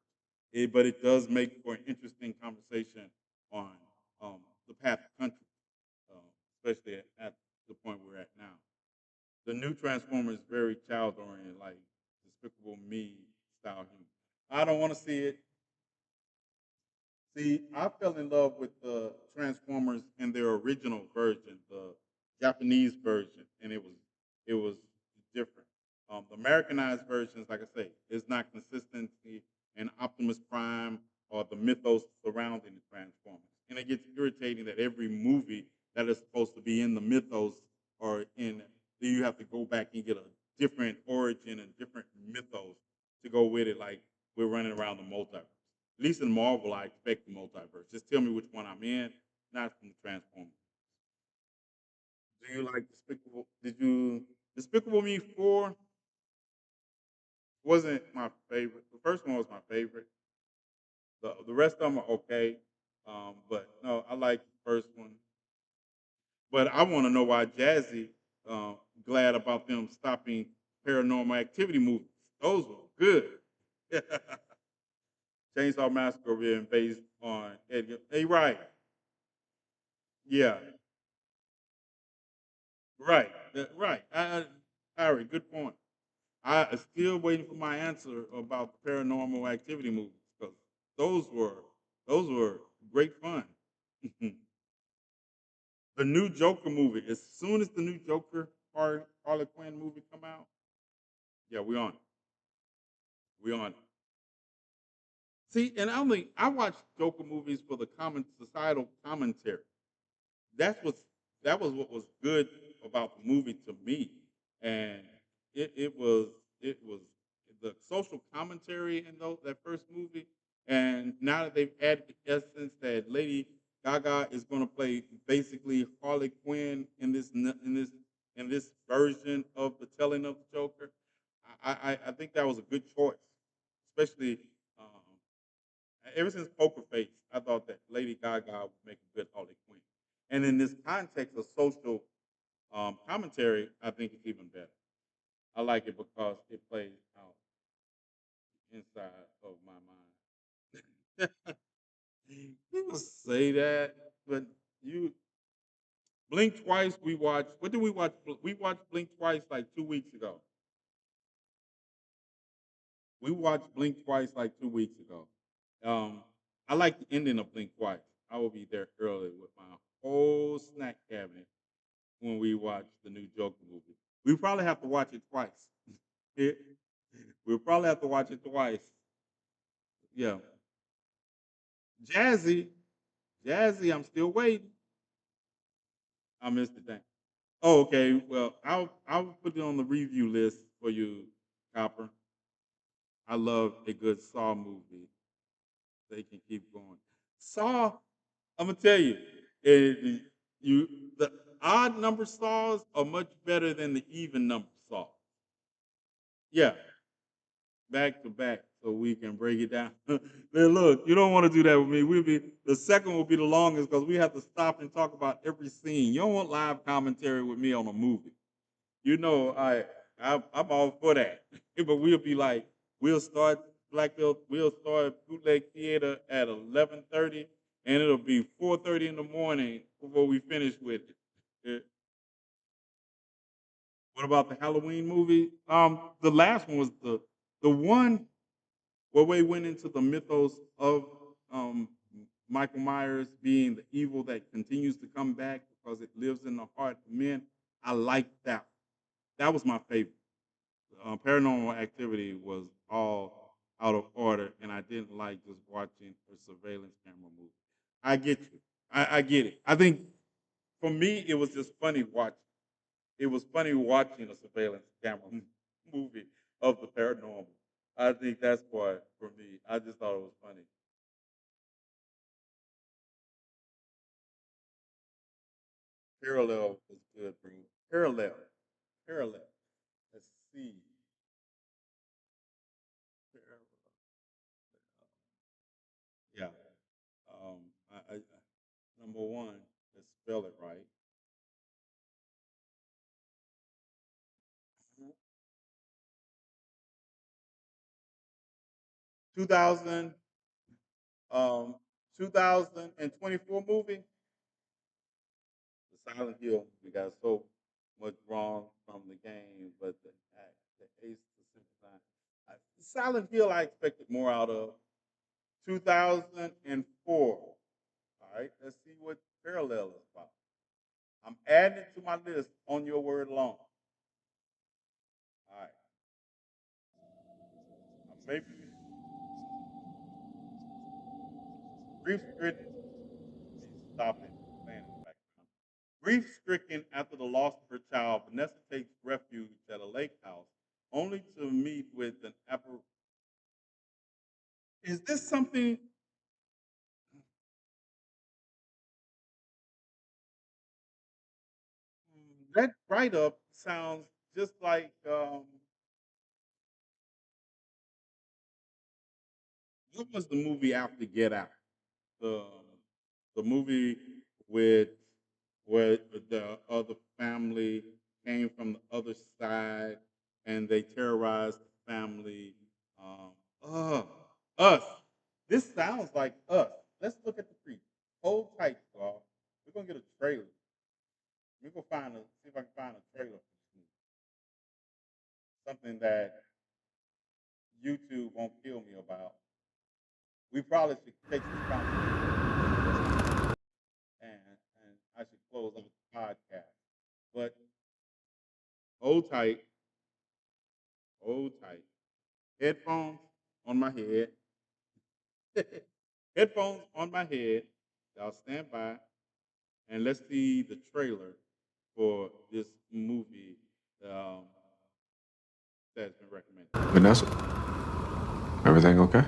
A: But it does make for an interesting conversation on the path of country, um, especially at the point we're at now. The new Transformer is very child oriented, like Despicable Me style humor. I don't want to see it. See, I fell in love with the Transformers in their original version, the Japanese version, and it was different. The Americanized versions, like I say, is not consistency in Optimus Prime or the mythos surrounding the Transformers, and it gets irritating that every movie that is supposed to be in the mythos or in you have to go back and get a different origin and different mythos to go with it. Like we're running around the multiverse. At least in Marvel, I expect the multiverse. Just tell me which one I'm in, not from the Transformers. Do you like Despicable? Did you Despicable Me 4 wasn't my favorite. The first one was my favorite. The rest of them are okay, but no, I like the first one. But I want to know why Jazzy glad about them stopping Paranormal Activity movies. Those were good. Chainsaw Massacre being based on Edgar. Hey, right. Yeah, right, right. Harry, good point. I am still waiting for my answer about the Paranormal Activity movies because those were those were great fun. The new Joker movie. As soon as the new Joker Harley Quinn movie come out, yeah, we on it. We on it. See, and I watch Joker movies for the common societal commentary. That's what's that was what was good about the movie to me, and it was the social commentary in that first movie, and now that they've added the essence that Lady Gaga is going to play basically Harley Quinn in this version of the telling of the Joker, I think that was a good choice, especially. Um, Ever since Poker Face, I thought that Lady Gaga would make a good Harley Quinn. And in this context of social commentary, I think it's even better. I like it because it plays out inside of my mind. People say that, but you Blink Twice. We watched. What did we watch? We watched Blink Twice like 2 weeks ago. We watched Blink Twice like 2 weeks ago. Um, I like the ending of Blink Twice. I will be there early with my whole snack cabinet when we watch the new Joker movie. We probably have to watch it twice. Yeah. We'll probably have to watch it twice. Yeah. Jazzy, Jazzy, I'm still waiting. I missed the thing. Oh, okay. Well, I'll put it on the review list for you, Copper. I love a good Saw movie. They can keep going. Saw, I'm gonna tell you, you the odd number saws are much better than the even number saws. Yeah, back to back, so we can break it down. Then look, you don't want to do that with me. We'll be the second will be the longest because we have to stop and talk about every scene. You don't want live commentary with me on a movie. You know, I'm all for that. But we'll be like, we'll start we'll start bootleg theater at 11:30, and it'll be 4:30 in the morning before we finish with it. What about the Halloween movie? The last one was the one where we went into the mythos of um Michael Myers being the evil that continues to come back because it lives in the heart of men. I liked that. That was my favorite. Paranormal Activity was all out of order, and I didn't like just watching a surveillance camera movie. I get you. I get it. I think for me, it was just funny watching. It was funny watching a surveillance camera movie of the paranormal. I think that's why for me. I just thought it was funny. Parallel was good, bro. Parallel, parallel. Let's see. Parallel. Yeah. Number one, let's spell it right. 2000, um, 2024 movie, The Silent Hill. We got so much wrong from the game, but the ace, the sympathize. Silent Hill, I expected more out of. 2004, 4. All right, let's see what parallel is about. I'm adding it to my list on your word alone. All right. Maybe grief stricken. Stop it. Playing in the background. Grief stricken after the loss of her child, Vanessa takes refuge at a lake house, only to meet with an apparition. Is this something that write up sounds just like what was the movie after Get Out? The the movie with where the other family came from the other side and they terrorized the family. Uh, Us. This sounds like Us. Let's look at the preview. Hold tight, y'all. We're gonna get a trailer. We're gonna see if I can find a trailer for this movie. Something that YouTube won't kill me about. We probably should take this conversation and I should close up the podcast. But hold tight, hold tight. Headphones on my head. Headphones on my head. Y'all stand by and let's see the trailer for this movie um, that's been recommended.
C: Vanessa, everything okay?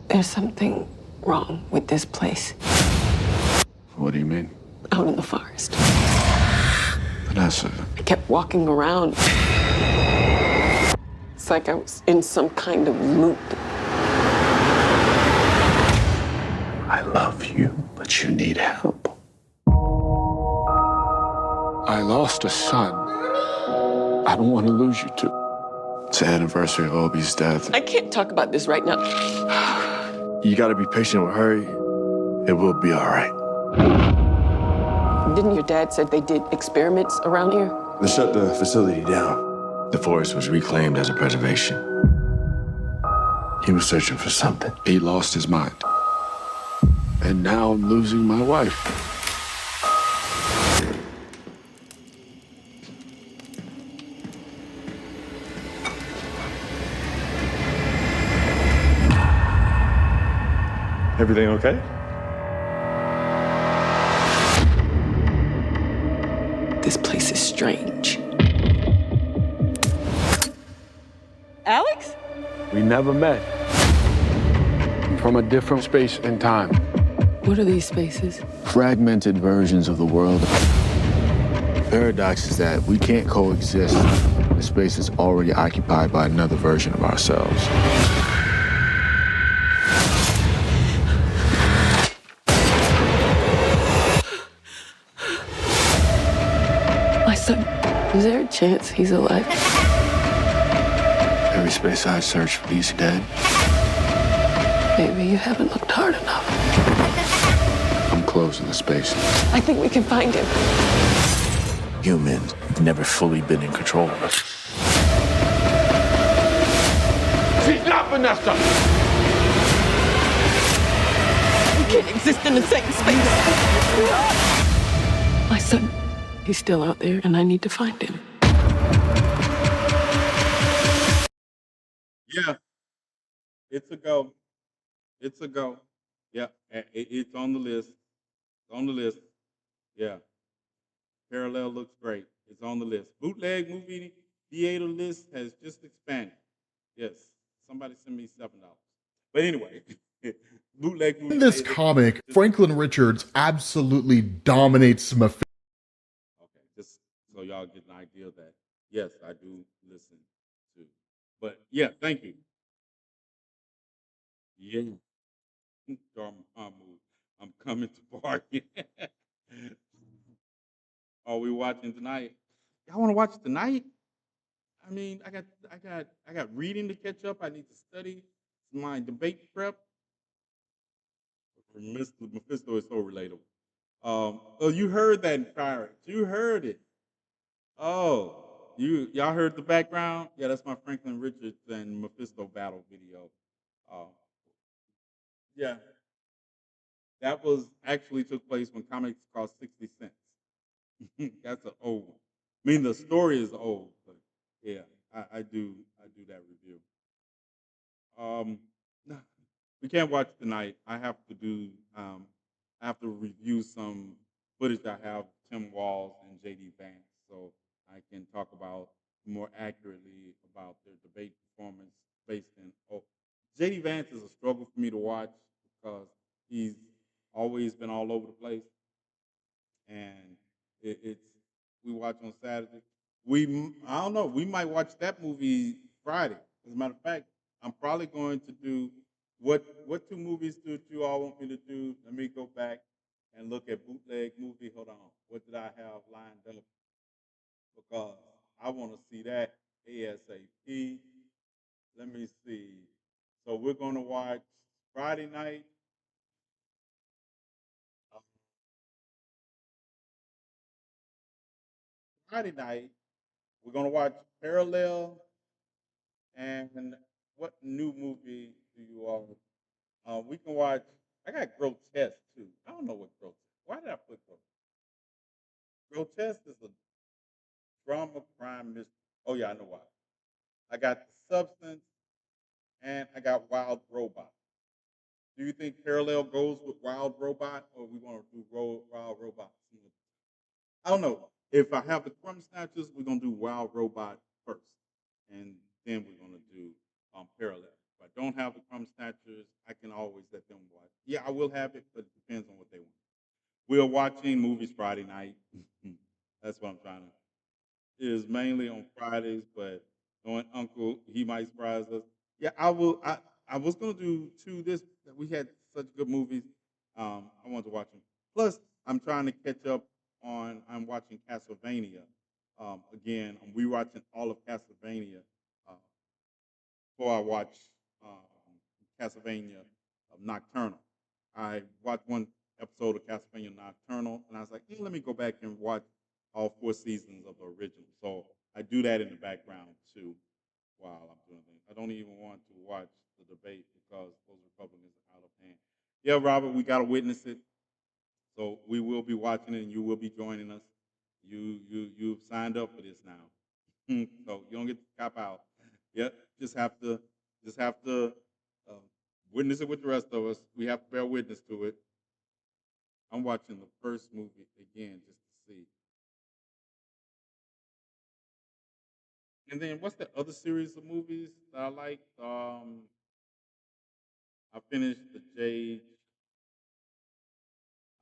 D: There's something wrong with this place
C: What do you mean?
D: out in the forest.
C: Vanessa,
D: I kept walking around. It's like I was in some kind of loop.
C: I love you, but you need help. I lost a son. I don't want to lose you too. It's the anniversary of Obi's death.
D: I can't talk about this right now.
C: You gotta be patient with her. It will be all right.
D: Didn't your dad said they did experiments around here?
C: They shut the facility down. The forest was reclaimed as a preservation. He was searching for something. He lost his mind. And now I'm losing my wife. Everything okay?
D: This place is strange. Alex?
C: We never met. I'm from a different space and time.
D: What are these spaces?
C: Fragmented versions of the world. The paradox is that we can't coexist. The space is already occupied by another version of ourselves.
D: My son, is there a chance he's alive?
C: Every space I search for, he's dead.
D: Maybe you haven't looked hard enough.
C: I'm closing the space.
D: I think we can find him.
C: Humans have never fully been in control of us. She's not Vanessa!
D: We can't exist in the same space. My son, he's still out there, and I need to find him.
A: Yeah, it's a go. It's a go. Yeah, it's on the list. It's on the list. Yeah. Parallel looks great. It's on the list. Bootleg movie theater list has just expanded. Yes. Somebody send me $7. But anyway, bootleg movie.
E: In this
A: theater
E: comic,
A: just-
E: Franklin Richards absolutely dominates Mephisto.
A: Okay, just so y'all get an idea of that. Yes, I do listen to. But yeah, thank you. Yeah. I'm coming to party. Are we watching tonight? Y'all want to watch tonight? I mean, I got reading to catch up. I need to study my debate prep. Mephisto is so relatable. Oh, you heard that in Pirates. You heard it. Oh, y'all heard the background? Yeah, that's my Franklin Richards and Mephisto battle video. Uh, yeah, That was actually took place when comics cost 60 cents. That's an old one. I mean, the story is old, but yeah, I do that review. Um, no, we can't watch tonight. I have to review some footage I have of Tim Walls and JD Vance, so I can talk about more accurately about their debate performance based in. Oh, JD Vance is a struggle for me to watch because he's always been all over the place, and it's we watch on Saturday. I don't know. We might watch that movie Friday. As a matter of fact, I'm probably going to do what two movies do you all want me to do? Let me go back and look at bootleg movie. Hold on. What did I have lined up? Because I want to see that ASAP. Let me see. So we're going to watch Friday night. uh, Friday night, we're going to watch Parallel. And what new movie do you all? We can watch. I got Grotesque too. I don't know what Grotesque. Why did I put Grotesque? Grotesque is a drama crime mystery. Oh yeah, I know why. I got The Substance and I got Wild Robot. Do you think Parallel goes with Wild Robot, or we want to do Wild Robot? I don't know. If I have the Crumb Snatchers, we're gonna do Wild Robot first, and then we're gonna do Parallel. If I don't have the Crumb Snatchers, I can always let them watch. Yeah, I will have it, but it depends on what they want. We're watching movies Friday night. That's what I'm trying to. It is mainly on Fridays, but knowing Uncle, he might surprise us. Yeah, I will. I was gonna do two. This we had such good movies. I wanted to watch them. Plus, I'm trying to catch up on. I'm watching Castlevania. Again, I'm rewatching all of Castlevania uh, before I watch Castlevania Nocturnal. I watched one episode of Castlevania Nocturnal, and I was like, let me go back and watch all four seasons of the original. So I do that in the background too while I'm doing things. I don't even want to watch the debate because those Republicans are out of hand. Yeah, Robert, we got to witness it. So we will be watching it, and you will be joining us. You've signed up for this now. So you don't get to cop out. Yep, just have to uh, witness it with the rest of us. We have to bear witness to it. I'm watching the first movie again just to see. And then what's the other series of movies that I like? I finished The Jade.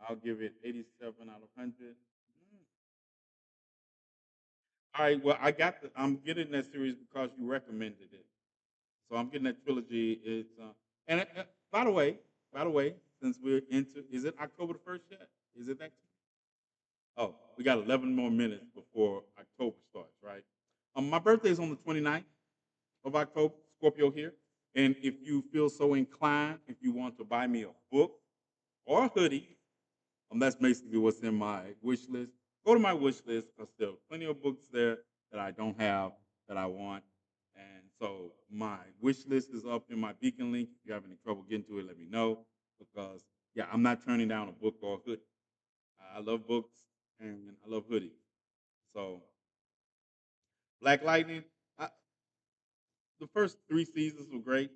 A: I'll give it 87 out of 100. All right, well, I'm getting that series because you recommended it. So I'm getting that trilogy. And by the way, since we're into, is it October the 1st yet? Is it next? Oh, we got 11 more minutes before October starts, right? My birthday is on the 29th of October, Scorpio here. And if you feel so inclined, if you want to buy me a book or a hoodie, that's basically what's in my wish list. Go to my wish list because there are plenty of books there that I don't have that I want. And so my wish list is up in my beacon link. If you have any trouble getting to it, let me know because, yeah, I'm not turning down a book or a hoodie. I love books and I love hoodies. So Black Lightning, I, the first three seasons were great.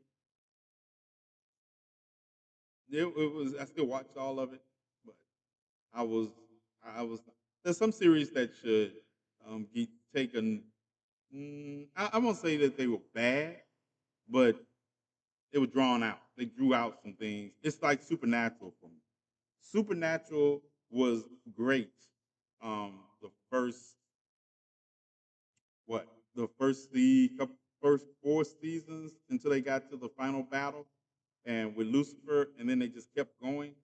A: It was. I still watched all of it, but I was. I was. There's some series that should get taken. I won't say that they were bad, but they were drawn out. They drew out some things. It's like Supernatural for me. Supernatural was great. The first what? First four seasons until they got to the final battle, and with Lucifer, and then they just kept going.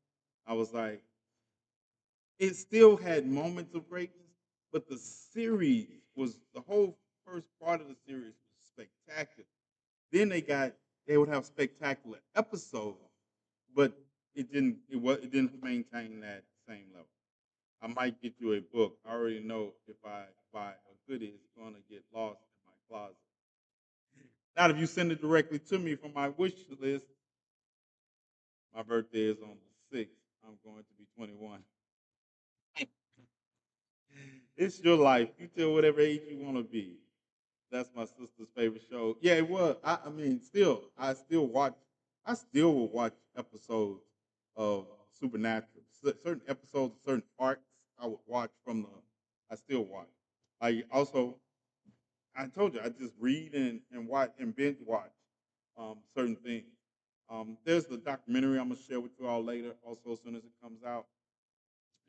A: I was like, it still had moments of greatness, but the series was the whole first part of the series was spectacular. Then they would have spectacular episodes, but it didn't maintain that same level. I might get you a book. I already know if I buy a hoodie, it's gonna get lost in my closet. Not if you send it directly to me from my wish list. My birthday is on the 6th. I'm going to be 21. It's your life. You tell whatever age you want to be. That's my sister's favorite show. Yeah, it was. I mean, still, I still will watch episodes of Supernatural. Certain episodes, certain arcs, I would watch from the. I still watch. I also, I told you, I just read and watch and binge watch certain things. There's the documentary I'm gonna share with you all later, also as soon as it comes out,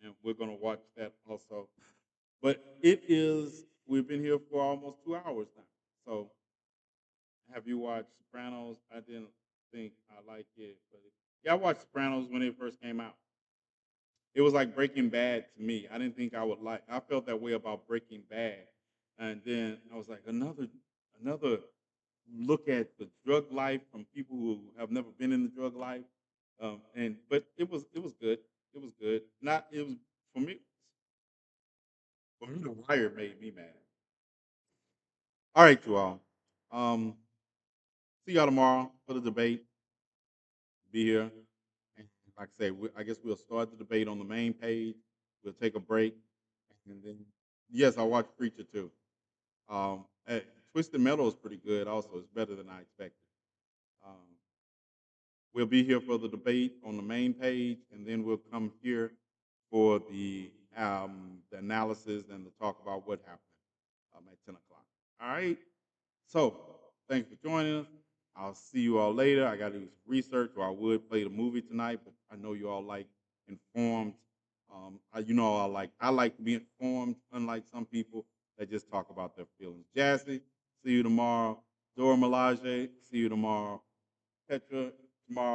A: and we're gonna watch that also. But it is. We've been here for almost 2 hours now. So, have you watched Sopranos? I didn't think I liked it, but yeah, I watched Sopranos when it first came out. It was like Breaking Bad to me. I didn't think I would like. I felt that way about Breaking Bad, and then I was like another look at the drug life from people who have never been in the drug life. And but it was good. It was good. Not it was for me. For me, The Wire made me mad. All right, you all. Um, See y'all tomorrow for the debate. Be here. And like I say, I guess we'll start the debate on the main page. We'll take a break, and then yes, I watched Preacher too. Hey, Twisted Metal is pretty good. Also, it's better than I expected. Um, we'll be here for the debate on the main page, and then we'll come here for the analysis and the talk about what happened at 10 o'clock. All right. So, thanks for joining us. I'll see you all later. I got to do some research, or I would play the movie tonight, but I know you all like informed. I like to be informed, unlike some people that just talk about their feelings. Jassy, see you tomorrow. Dora Melage, see you tomorrow. Petra, tomorrow.